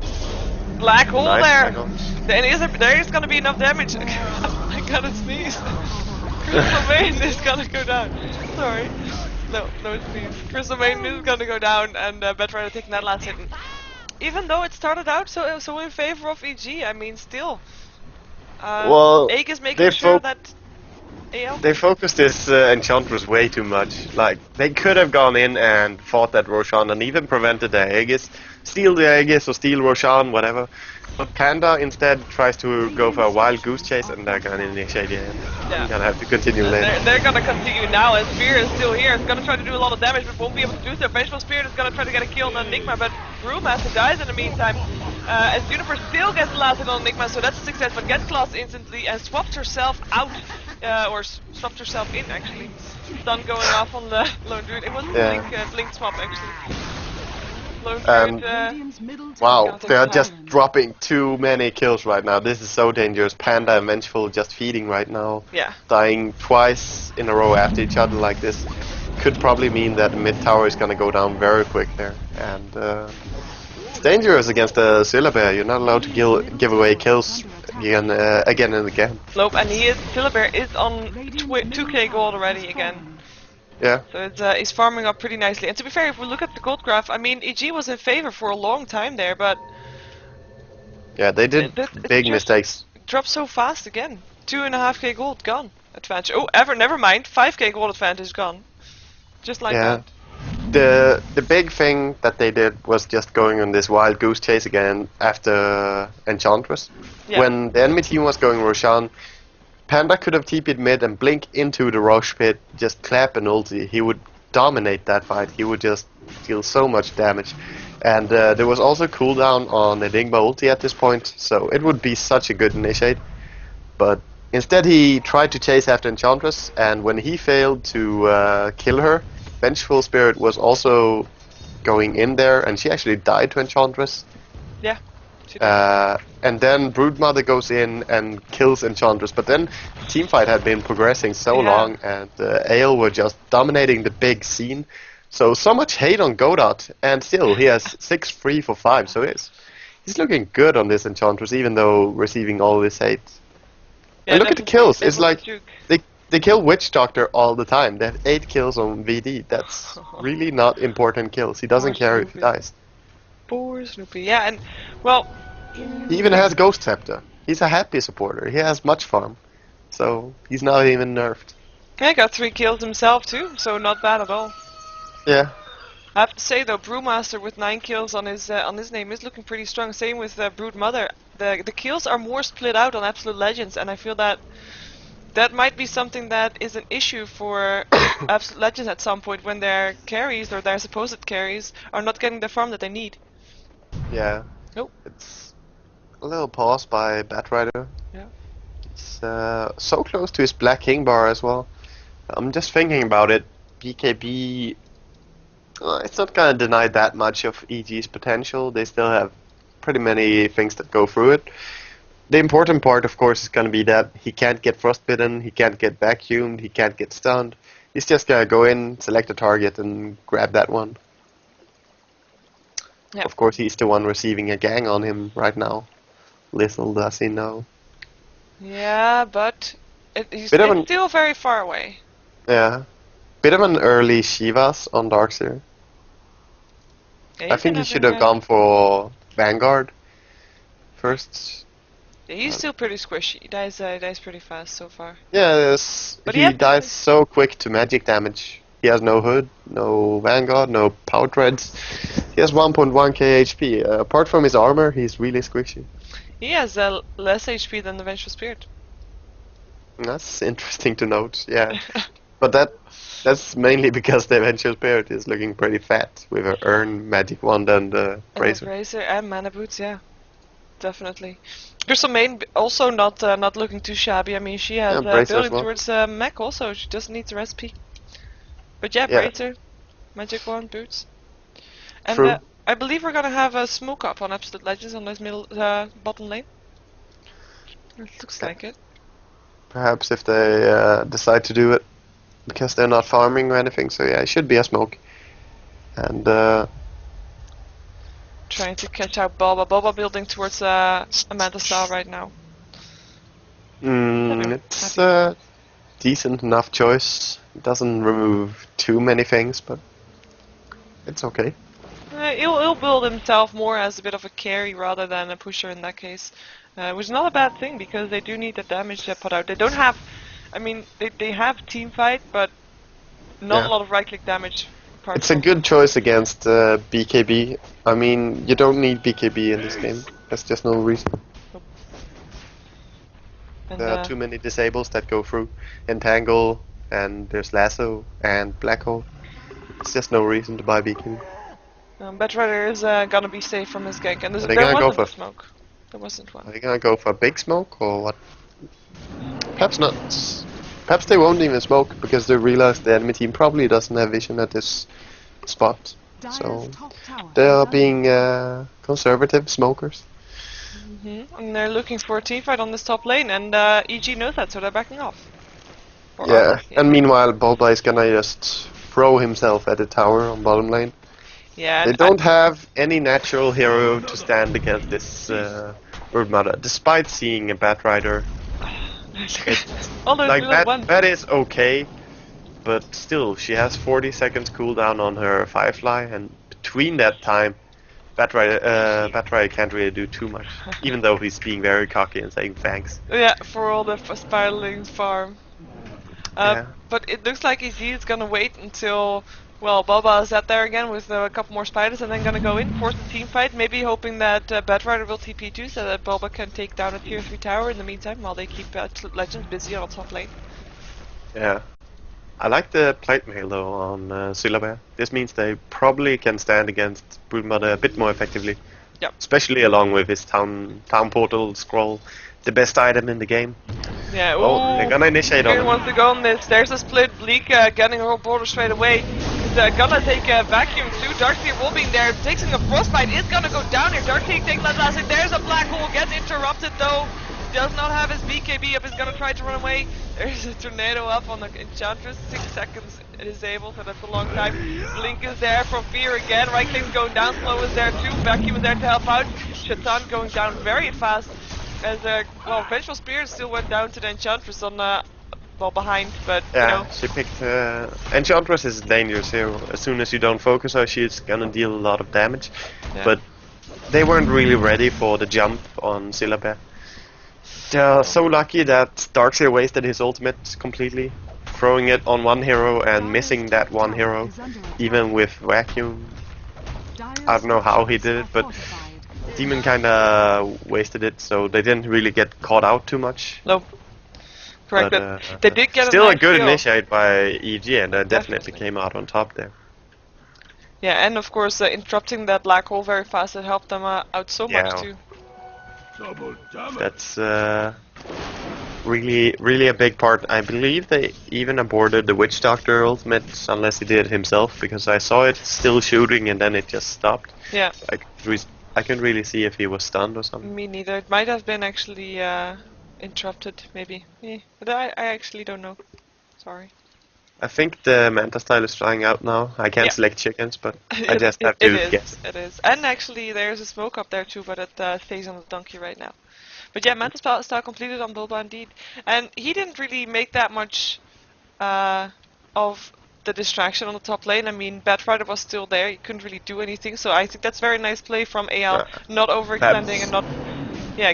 ooh. Black hole Nice there! black hole. There is gonna be enough damage. I gotta sneeze. Crystal Main is gonna go down. Sorry. No sneeze. Crystal Main is gonna go down and Bedrider taking that last hit. And even though it started out so in favor of EG, I mean still. Well, Aegis making sure that AL. they focused this Enchantress way too much. Like, they could have gone in and fought that Roshan and even prevented the Aegis. Steal the Aegis or steal Roshan, whatever. But Panda instead tries to go for a wild goose chase and they're gonna initiate the end. Yeah. I'm gonna have to continue later. They're gonna continue now as Spear is still here. It's gonna try to do a lot of damage but won't be able to do so. Vengeful Spirit is gonna try to get a kill on Enigma, but Brewmaster dies in the meantime. As Universe still gets the last hit on Enigma, so that's a success, but gets class instantly and swapped herself out, or swapped herself in actually. Stun going off on the Lone Druid. It was blink swap actually. Lone Druid, Radiant's middle Wow, tower they are has just fallen. dropping too many kills right now. This is so dangerous. Panda and Vengeful just feeding right now. yeah. Dying twice in a row after each other like this could probably mean that the mid tower is gonna go down very quick there. And it's dangerous against the Syllabear. You're not allowed to give away kills again and again. Nope, and Syllabear is on 2k gold already again. Yeah. So it's he's farming up pretty nicely. And to be fair, if we look at the gold graph, I mean, EG was in favor for a long time there, but Yeah, they did it big just mistakes. dropped so fast again. 2.5k gold gone. Advantage. Oh, never mind. 5k gold advantage gone. Just like Yeah. that. The big thing that they did was just going on this wild goose chase again after Enchantress. Yeah. When the enemy team was going Roshan, Panda could have TP'd mid and blink into the Roche pit, just clap an ulti. He would dominate that fight. He would just deal so much damage. And there was also cooldown on Enigma ulti at this point, so it would be such a good initiate. But instead he tried to chase after Enchantress, and when he failed to kill her, Vengeful Spirit was also going in there, and she actually died to Enchantress. Yeah. She did. And then Broodmother goes in and kills Enchantress, but then the teamfight had been progressing so Yeah. long, and Ale were just dominating the big scene. So much hate on Godot, and still he has 6 free for 5, so he's looking good on this Enchantress, even though receiving all this hate. Yeah, And look at the definitely. kills, That it's was a like juke. they kill Witch Doctor all the time. They have 8 kills on VD, that's really not important kills. He doesn't Poor care if he Snoopy. dies. Poor Snoopy. Yeah, and well, He even has Ghost Scepter. He's a happy supporter. He has much farm. So he's not even nerfed. he got 3 kills himself too, so not bad at all. Yeah. I have to say though, Brewmaster with 9 kills on his name is looking pretty strong. Same with Broodmother. The kills are more split out on Absolute Legends, and I feel that might be something that is an issue for Absolute Legends at some point when their carries or their supposed carries are not getting the farm that they need. Yeah. Oh. It's a little pause by Batrider. Yeah. It's so close to his Black King bar as well. I'm just thinking about it. BKB, it's not gonna deny that much of EG's potential. They still have pretty many things that go through it. The important part, of course, is gonna be that he can't get frostbitten, he can't get vacuumed, he can't get stunned. He's just gonna go in, select a target, and grab that one. Yeah. Of course, he's the one receiving a gang on him right now. Little does he know. Yeah, but he's Bit of an- still very far away. Yeah. Bit of an early Shivas on Darkseer. Yeah, I think he he's should have gone for Vanguard first. Yeah, he's still pretty squishy. He dies pretty fast so far. Yeah, But he he dies so quick to magic damage. He has no hood, no Vanguard, no power treads. He has 1.1k HP. Apart from his armor, he's really squishy. He has less HP than the Vengeful Spirit. That's interesting to note, yeah. But that's mainly because the Vengeful Spirit is looking pretty fat with her Urn, Magic Wand, and Bracer. Bracer and Mana Boots, yeah. Definitely. Crystal Maiden also not looking too shabby. I mean, she has Yeah, Bracer as building well. towards mech also. She just needs a recipe. But yeah, Yeah. Bracer, Magic Wand, Boots. And True. I believe we're gonna have a smoke up on Absolute Legends on this middle bottom lane. It looks like it. Perhaps if they decide to do it, because they're not farming or anything, so yeah, it should be a smoke. And Trying to catch out Boba. Boba building towards Amanda Star right now. it's a decent enough choice. It doesn't remove too many things, but it's okay. He'll build himself more as a bit of a carry rather than a pusher in that case. Which is not a bad thing because they do need the damage put out. They don't have, I mean, they have team fight, but not Yeah. a lot of right click damage. apart It's a from- good choice against BKB. I mean, you don't need BKB in this game. There's just no reason. And, There are too many disables that go through Entangle, and there's Lasso and Black Hole. It's just no reason to buy BKB. Batrider is gonna be safe from his gank, and Are they there gonna go wasn't for- a smoke. There wasn't Are one. they gonna go for a big smoke or what? Perhaps not. Perhaps they won't even smoke because they realize the enemy team probably doesn't have vision at this spot. So Dire's top tower they are has being conservative smokers. And they're looking for a team fight on this top lane, and EG knows that, so they're backing off. Or Yeah, are they? and meanwhile Boba is gonna just throw himself at the tower on bottom lane. Yeah, They and don't have any natural hero to stand against this Broodmother, despite seeing a Batrider. all those Like little ones. that is okay, but still, she has 40 seconds cooldown on her Firefly, and between that time, Batrider can't really do too much, even though he's being very cocky and saying thanks. Yeah, for all the spiraling farm. Yeah. But it looks like EG is gonna wait until, well, Boba is out there again with a couple more spiders and then gonna go in, force the team fight, maybe hoping that Batrider will TP too so that Boba can take down a tier 3 tower in the meantime while they keep Legends busy on top lane. Yeah. I like the plate mail though on Syllabear. This means they probably can stand against Broodmother a bit more effectively. Yep. Especially along with his town portal scroll, the best item in the game. Yeah, Oh, ooh. they're gonna initiate on Kieran him. wants to go on this. There's a split. Bleak getting her whole border straight away. gonna take a vacuum too. Darkseer will be there, takes a frostbite, is gonna go down here. Darkseer takes that last hit. There's a black hole, gets interrupted though. Does not have his BKB up, is gonna try to run away. There's a tornado up on the Enchantress, 6 seconds disabled, so that's a long time. Blink is there from Fear again, right click's going down, Slow is there too, Vacuum is there to help out. Shatan going down very fast, as well, Vengeful Spirit still went down to the Enchantress on well, behind, but yeah, you know. she picked. Enchantress is dangerous here. As soon as you don't focus her, she's gonna deal a lot of damage. Yeah. But they weren't really ready for the jump on Syllabear. They're so lucky that Darkseer wasted his ultimate completely, throwing it on one hero and missing that one hero, even with Vacuum. I don't know how he did it, but Demon kinda wasted it, so they didn't really get caught out too much. No. Correct, But, they did get still a a nice good kill. initiate by EG, and they definitely came out on top there. Yeah, and of course interrupting that black hole very fast, it helped them out so Yeah. much too. That's really a big part. I believe they even aborted the Witch Doctor ultimate, unless he did it himself, because I saw it still shooting and then it just stopped. Yeah. I couldn't really see if he was stunned or something. Me neither. It might have been actually interrupted, maybe. Yeah. But I actually don't know. Sorry. I think the Manta style is trying out now. I can't Yeah. select chickens, but I just have to guess. It is. And actually there's a smoke up there too, but it stays on the donkey right now. But yeah, Manta style completed on Bulba indeed. And he didn't really make that much of the distraction on the top lane. I mean, Batrider was still there, he couldn't really do anything, so I think that's very nice play from AL, not overextending and not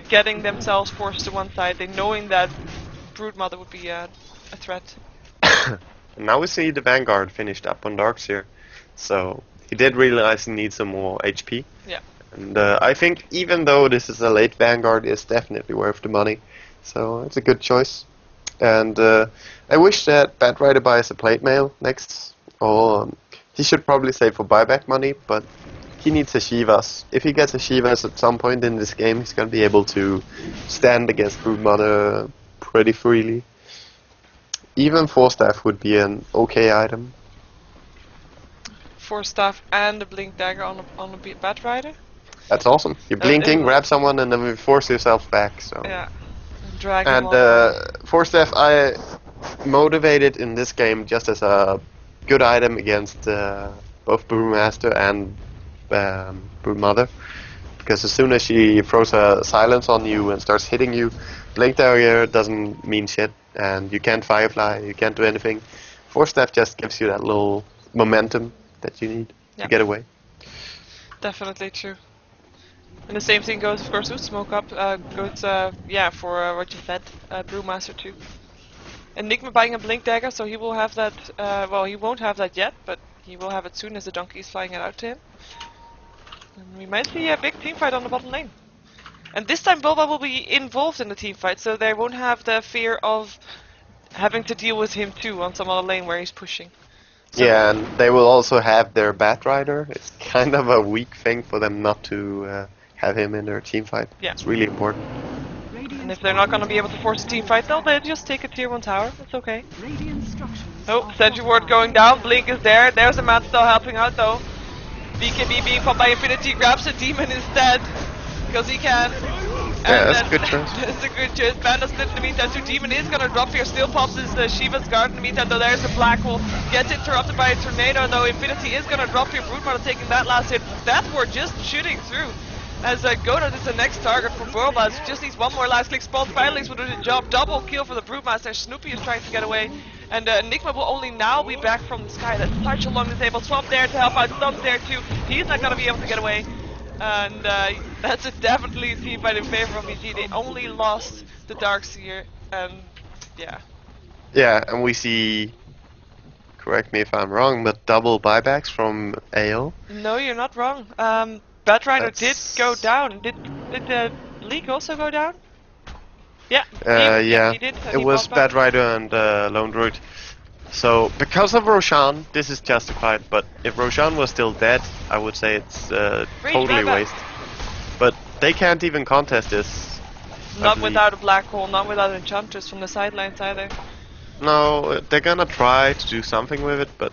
getting themselves forced to one side, they knowing that Broodmother would be a threat. Now we see the Vanguard finished up on Darkseer, so he did realize he needs some more HP. Yeah. And I think even though this is a late Vanguard, it's definitely worth the money, so it's a good choice. And I wish that Batrider buys a plate mail next, or he should probably save for buyback money, but he needs a Shivas. If he gets a Shivas at some point in this game, he's going to be able to stand against Broodmother pretty freely. Even 4-staff would be an okay item. 4-staff and a Blink Dagger on a Batrider? That's awesome. You're blinking, grab someone, and then force yourself back. So. Yeah. Drag And them on. 4-staff, I motivated in this game just as a good item against both Brewmaster and Broodmother. Because as soon as she throws a silence on you and starts hitting you, Blink Dagger doesn't mean shit, and you can't Firefly, you can't do anything. 4-staff just gives you that little momentum that you need to get away. Definitely true. And the same thing goes, of course, with Smoke Up. Goes, for what you said, Brewmaster too. Enigma buying a Blink Dagger, so he will have that. Well, he won't have that yet, but he will have it soon as the donkey is flying it out to him. And we might see a big team fight on the bottom lane. And this time Bulba will be involved in the team fight, so they won't have the fear of having to deal with him too on some other lane where he's pushing. So Yeah, and they will also have their Batrider. It's kind of a weak thing for them not to have him in their team fight. Yeah. It's really important. and if they're not going to be able to force a team fight, they'll just take a tier 1 tower. It's okay. Oh, Sentry Ward going down. Blink is there. There's a man still helping out though. BKB being popped by Infinity, grabs a demon instead. Because he can. Yeah, that's a good choice. That's a good choice. Panda split in the meantime. Demon is gonna drop here. Still pops his Shiva's guard in the meantime, though there's a black hole. Gets interrupted by a tornado, though Infinity is gonna drop here. Broodmother taking that last hit. That ward just shooting through. As Godot is the next target for Borbas. Just needs one more last click. Spawn Firelings will do the job. Double kill for the Broodmaster. Snoopy is trying to get away. And Enigma will only now be back from the sky. That's such a long disable. Swamp there to help out. Stump's there too. He's not gonna be able to get away. And that's definitely a team fight in favor of EG. They only lost the Darkseer, and yeah. Yeah, and we see, correct me if I'm wrong, but double buybacks from AO. No, you're not wrong. Batrider did go down. Did the League also go down? Yeah. Yeah, he did. it was Batrider and Lone Druid. So, because of Roshan, this is justified, but if Roshan was still dead, I would say it's totally waste. But they can't even contest this. Not without a black hole, not without Enchantress from the sidelines either. No, they're gonna try to do something with it, but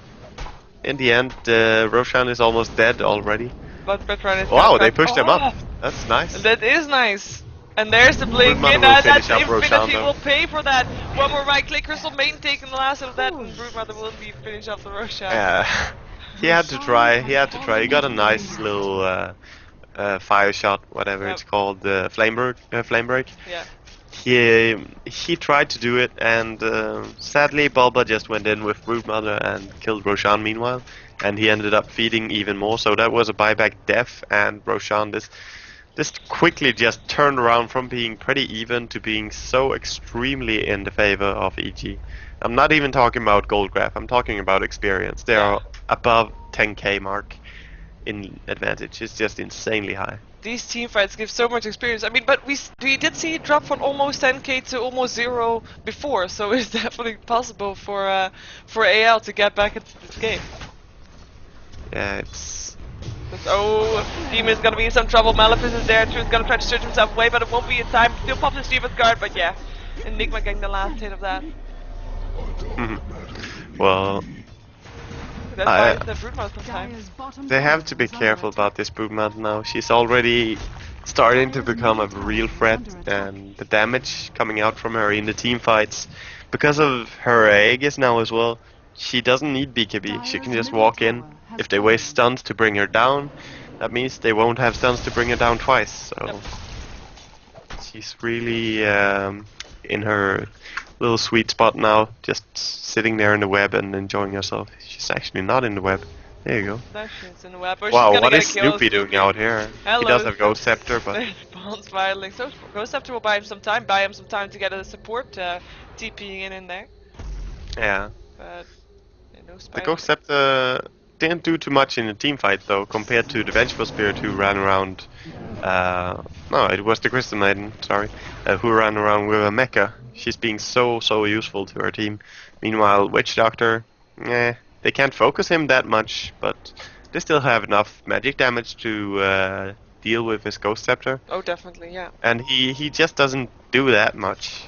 in the end, Roshan is almost dead already. But Bertrand is Wow, now they trapped. pushed him Oh, up. That's nice. that is nice. And there's the blink Broodmother in. will That's finish up Roshan, Infinity though. will pay for that. One more right click, Crystal Main taking the last of that, and Broodmother will be finish off the Roshan. Yeah, he had to try. He had to try. He got a nice little fire shot, whatever Yep. it's called, flame break. Yeah. He tried to do it, and sadly, Bulba just went in with Broodmother and killed Roshan. Meanwhile, and he ended up feeding even more. So that was a buyback death, and Roshan this quickly just turned around from being pretty even to being so extremely in the favor of EG. I'm not even talking about gold graph. I'm talking about experience. They are above 10k mark in advantage. It's just insanely high. These team fights give so much experience. I mean, but we did see it drop from almost 10k to almost 0 before, so it's definitely possible for AL to get back into this game. Yeah, it's Oh, Demon's gonna be in some trouble. Malefice is there. Truth's gonna try to search himself away, but it won't be in time. Still pops his Shiva's guard, but yeah, Enigma getting the last hit of that. well, That's why it's the Broodmother sometimes. Dire's bottom they have tower to be is under careful attack. about this Broodmother now. She's already starting to become a real threat, and the damage coming out from her in the team fights, because of her Aegis now as well, she doesn't need BKB. She can just walk in. If they waste stuns to bring her down, that means they won't have stuns to bring her down twice. So she's really in her little sweet spot now, just sitting there in the web and enjoying herself. She's actually not in the web. There you go. There she is in the web. Or Wow, she's gonna what get is a kill. Snoopy doing out here? Hello, He does have Ghost Scepter, but There's Spawn's filing. So Ghost Scepter will buy him some time. Buy him some time to get a support TPing in there. yeah. But no The spider. Ghost Scepter didn't do too much in the team fight though, compared to the Vengeful Spirit who ran around. No, it was the Crystal Maiden, sorry, who ran around with a mecha. She's being so useful to her team. Meanwhile, Witch Doctor, they can't focus him that much, but they still have enough magic damage to deal with his Ghost Scepter. Oh, definitely, yeah. And he just doesn't do that much.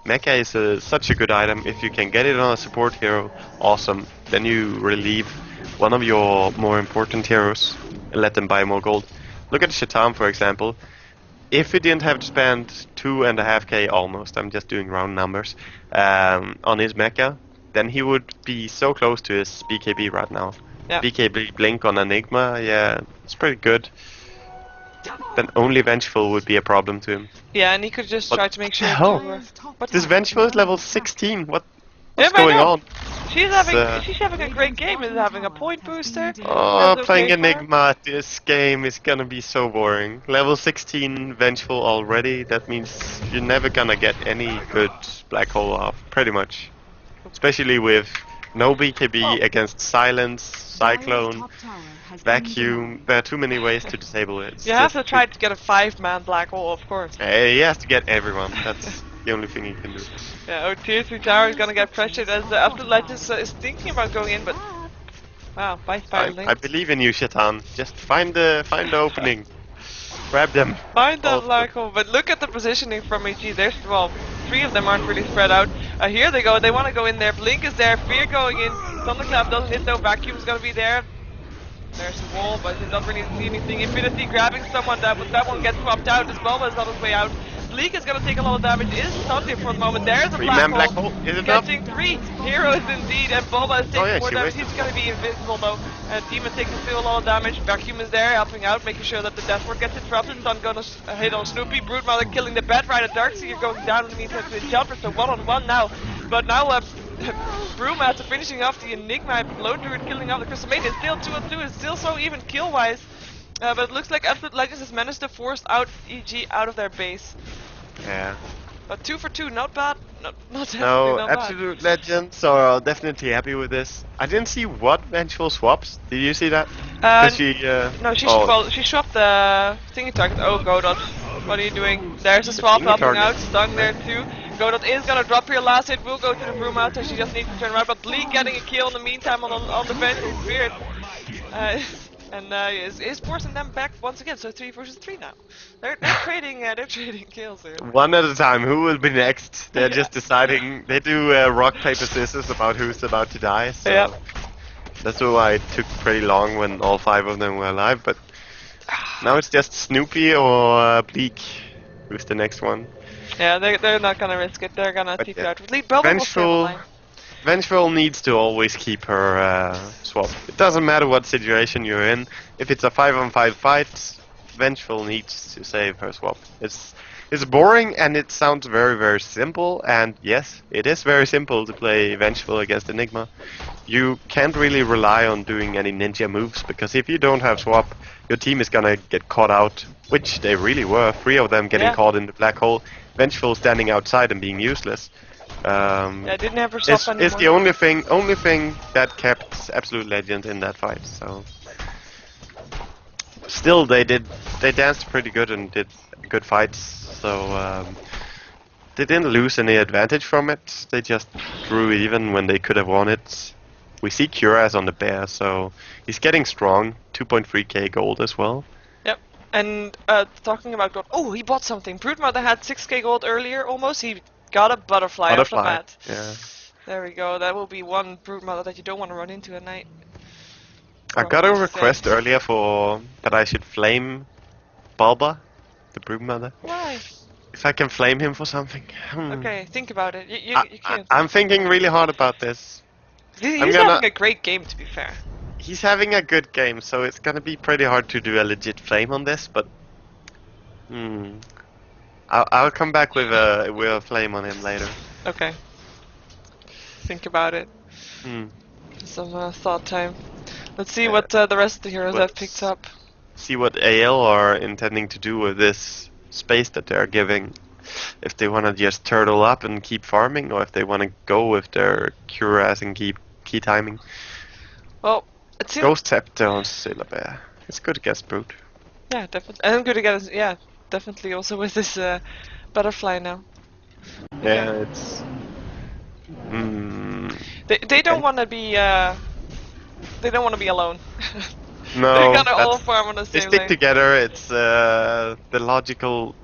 Mecha is such a good item. If you can get it on a support hero, awesome. Then you relieve one of your more important heroes and let them buy more gold. Look at Shatam, for example. If he didn't have to spend 2.5k almost, I'm just doing round numbers, on his mecha, then he would be so close to his BKB right now. Yeah. BKB Blink on Enigma, yeah, it's pretty good. Then only Vengeful would be a problem to him. Yeah, and he could just What try to make sure the hell? to... But This Vengeful is level 16, what's Yeah, I going know. on? She's having a great game. Is having a point booster. Oh, That's playing okay for her. Enigma this game is gonna be so boring. Level 16 Vengeful already, that means you're never gonna get any good Black Hole off, pretty much. Especially with no BKB against Silence, Cyclone, Vacuum. There are too many ways to disable it. It's You have to just try to get a 5-man black hole, of course. He has to get everyone, that's the only thing he can do. Yeah, tier 3 tower is gonna get pressured as the Absolute Legends is thinking about going in, but wow, by Spiraling. I believe in you, Shaitan. Just find the opening. Grab them. Find that Also- black hole, but look at the positioning from EG. There's, well, 3 of them aren't really spread out. Here they go, they want to go in there. Blink is there, Fear going in. Thunderclap doesn't hit though, Vacuum's gonna be there. There's the wall, but it doesn't really see anything. Infinity grabbing someone, that one gets swapped out. This Bulba is on his way out. Bleak is gonna take a lot of damage, is stunned here for a moment. There's a Three-man black black hole. hole. Is it enough? Catching 3 heroes indeed, and Bulba is taking Oh, yeah, more she damage. wasted. He's gonna be invisible though. Demon taking still a lot of damage. Vacuum is there, helping out, making sure that the Deathward gets interrupted. Sun gonna hit on Snoopy. Broodmother killing the bed right at Darkseer going down in the meantime to the jumper, so 1-on-1 now. But now Brewmaster finishing off the Enigma, Blow Druid killing off the Crystal Maiden. It's still 2-on-2, it's still so even kill-wise. But it looks like Absolute Legends has managed to force out EG out of their base. Yeah. But 2 for 2, not bad. Not definitely No, not Absolute Legends are definitely happy with this. I didn't see what Vengeful swaps. Did you see that? bad. Did she, No, she oh, she swapped the thingy target. Oh, Godot, what are you doing? There's a swap thingy helping target. out. Stung there too. Godot is gonna drop here. Last hit will go to the Brewmaster. She just needs to turn around. But Bleak getting a kill in the meantime on the Vengeful Spirit. Is forcing them back once again. So 3 versus 3 now. They're trading kills here. one at a time. Who will be next? They're just deciding. They do rock paper scissors about who's about to die. So Yep. That's why it took pretty long when all 5 of them were alive, but now it's just Snoopy or Bleak who's the next one. Yeah, they're not gonna risk it. They're gonna But keep it yeah, out. Lead Belva will stay on the line. Vengeful needs to always keep her swap. It doesn't matter what situation you're in. If it's a 5-on-5 fight, Vengeful needs to save her swap. It's boring and it sounds very, very simple. And yes, it is very simple to play Vengeful against Enigma. You can't really rely on doing any ninja moves, because if you don't have swap, your team is gonna get caught out, which they really were. 3 of them getting caught in the black hole. Vengeful standing outside and being useless. I didn't have her swap anymore. It's the only thing that kept Absolute Legend in that fight. So still, they danced pretty good and did good fights. So they didn't lose any advantage from it. They just drew even when they could have won it. We see Curas on the bear, so he's getting strong. 2.3k gold as well. Yep. And talking about gold, oh, he bought something. Broodmother had 6k gold earlier, almost. He got a butterfly off the mat. Yeah. There we go. That will be one Broodmother that you don't want to run into at night. I got a request earlier for that I should flame Bulba, the Broodmother. Why? If I can flame him for something. Okay, think about it. You can't. I'm thinking really hard about this. He's having a great game, to be fair. He's having a good game, so it's gonna be pretty hard to do a legit flame on this, but I'll come back with a flame on him later. Okay. Think about it. Some thought time. Let's see what the rest of the heroes have picked up. See what AL are intending to do with this space that they're giving. If they want to just turtle up and keep farming, or if they want to go with their Curas and keep key timing. Well, it seems... Ghost Scepter on Syllabear. It's good against Brute. Yeah, definitely. And good against... Yeah, definitely also with this butterfly now. Yeah, it's... They don't want to be... They don't want to be alone. No, they're gonna all farm on the they same stick lane. together. It's the logical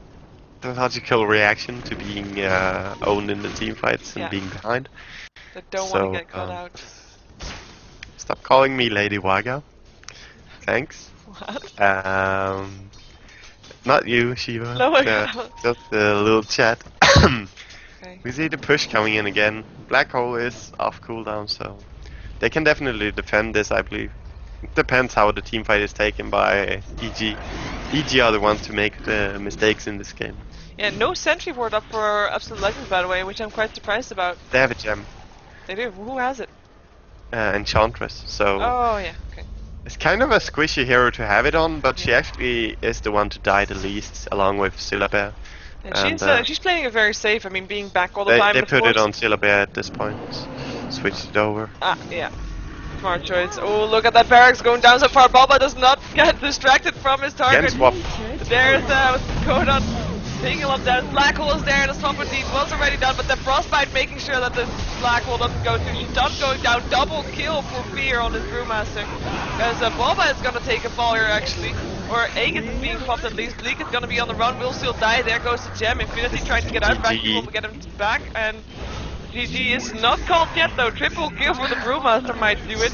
reaction to being owned in the team fights and being behind. They don't want to get caught out. Stop calling me Lady Waga. Thanks. What? Not you, Shiva. No, I don't. Just a little chat. Okay. We see the push coming in again. Black hole is off cooldown, so they can definitely defend this, I believe. It depends how the team fight is taken by EG. EG are the ones to make the mistakes in this game. Yeah, no sentry ward up for Absolute Legends, by the way, which I'm quite surprised about. They have a gem. They do. Who has it? Enchantress. So Oh, yeah. Okay. it's kind of a squishy hero to have it on, but she actually is the one to die the least, along with Syllabear. And she's playing it very safe. I mean, being back all the time. They put it on Syllabear at this point. Switched it over. Ah, yeah. Smart choice. Oh, look at that barracks going down so far. Bulba does not get distracted from his target. Again, swap. There's what's going on. Taking up that black hole is there. The swap indeed was already done, but the frostbite making sure that the black hole doesn't go through. She's done going down. Double kill for Fear on this Brewmaster. Because Bulba is going to take a fall here actually. Or Aegis is being popped at least. Bleak is going to be on the run. Will still die. There goes the gem. Infinity trying to get out. Back will get him back. And GG is not called yet though. Triple kill for the Brewmaster might do it.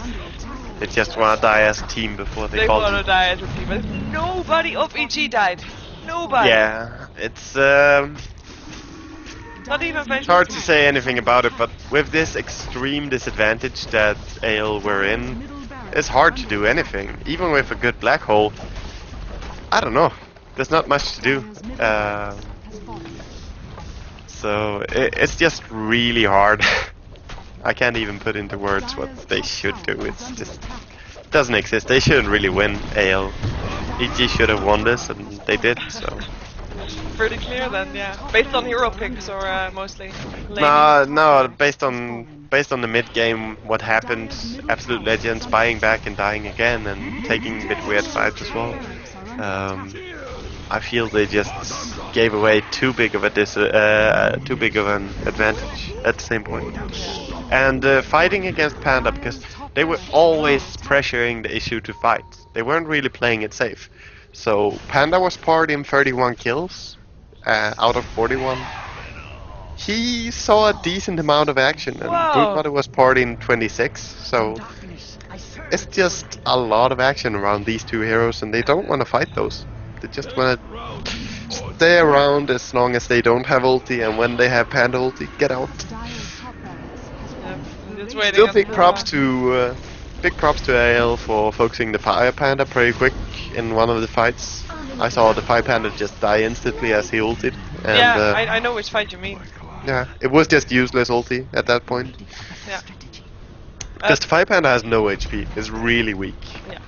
They just want to die as a team before they want to die as a team. But nobody of EG died. Nobody. Yeah, it's not even hard to say anything about it, but with this extreme disadvantage that AL were in, it's hard to do anything. Even with a good black hole, I don't know. There's not much to do. So it's just really hard. I can't even put into words what they should do. It's just doesn't exist. They shouldn't really win AL. EG should have won this, and they did. So pretty clear then, yeah. Based on hero picks or mostly? No. Based on the mid game, what happened? Absolute Legends buying back and dying again, and taking a bit weird fights as well. I feel they just gave away too big of an advantage at the same point. And fighting against Panda, because they were always pressuring the issue to fight. They weren't really playing it safe. So Panda was partying 31 kills out of 41. he saw a decent amount of action, and Wow. Broodmother was part in 26, so it's just a lot of action around these two heroes, and they don't want to fight those. They just want to stay around as long as they don't have ulti, and when they have Panda ulti, get out. Just waiting Still until, big props to AL for focusing the Fire Panda pretty quick in one of the fights. I saw the Fire Panda just die instantly as he ulted, and yeah, I know which fight you mean. yeah, it was just useless ulti at that point. Yeah. Because the Fire Panda has no HP, it's really weak. Yeah.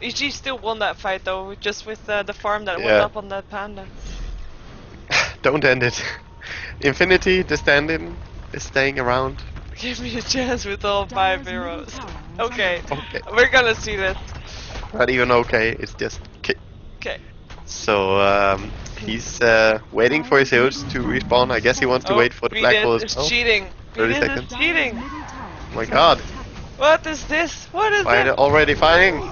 EG still won that fight though, just with the farm that went Yeah. up on that panda. Don't end it. Infinity, the stand-in, is staying around. Give me a chance with all 5 heroes. Okay, Okay. we're gonna see this. Not even okay, it's just kick. Okay. So he's waiting for his heroes to respawn. I guess he wants to wait for the black hole as It's well. cheating. 30 Beat seconds. is cheating. Oh my god, What is this? What is Fire this? already fighting.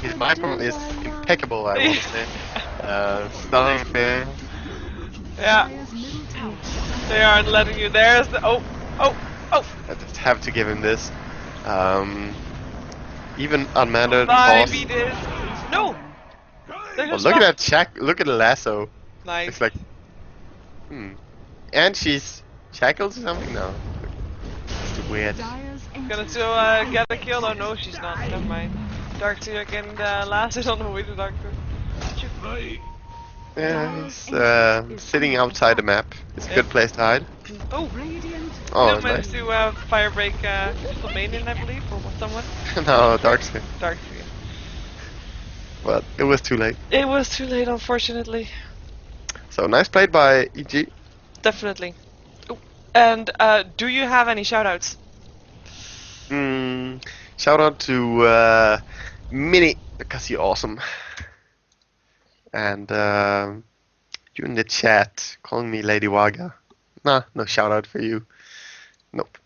His micro is impeccable, I want to say. Stunning fair. Yeah. They aren't letting you. There's the. Oh. I just have to give him this. Even unmannered Bye, boss. beat it. No! Oh, look at that look at the lasso. Nice. It's like, and she's shackled or something? No. It's weird. Gonna still get a kill? Oh no, she's not. Never mind. Darkseer getting the last hit on the way to Doctor. Yeah, he's sitting outside the map. It's a good place to hide. Oh! Oh, Still nice. managed to fire break Crystalmanian, I believe, or someone. No, Darkseer. Darkseer. But it was too late. It was too late, unfortunately. So nice played by EG. Definitely. Oh. And do you have any shoutouts? Shout out to Minnie, because you're awesome. And you in the chat calling me Lady Waga. Nah, no shout out for you. Nope.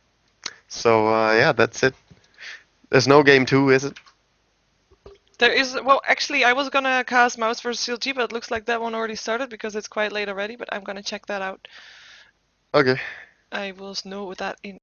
So yeah, that's it. There's no game 2, is it? There is, well, actually, I was gonna cast Mouse vs. CLG, but it looks like that one already started because it's quite late already, but I'm gonna check that out. Okay. I will know that in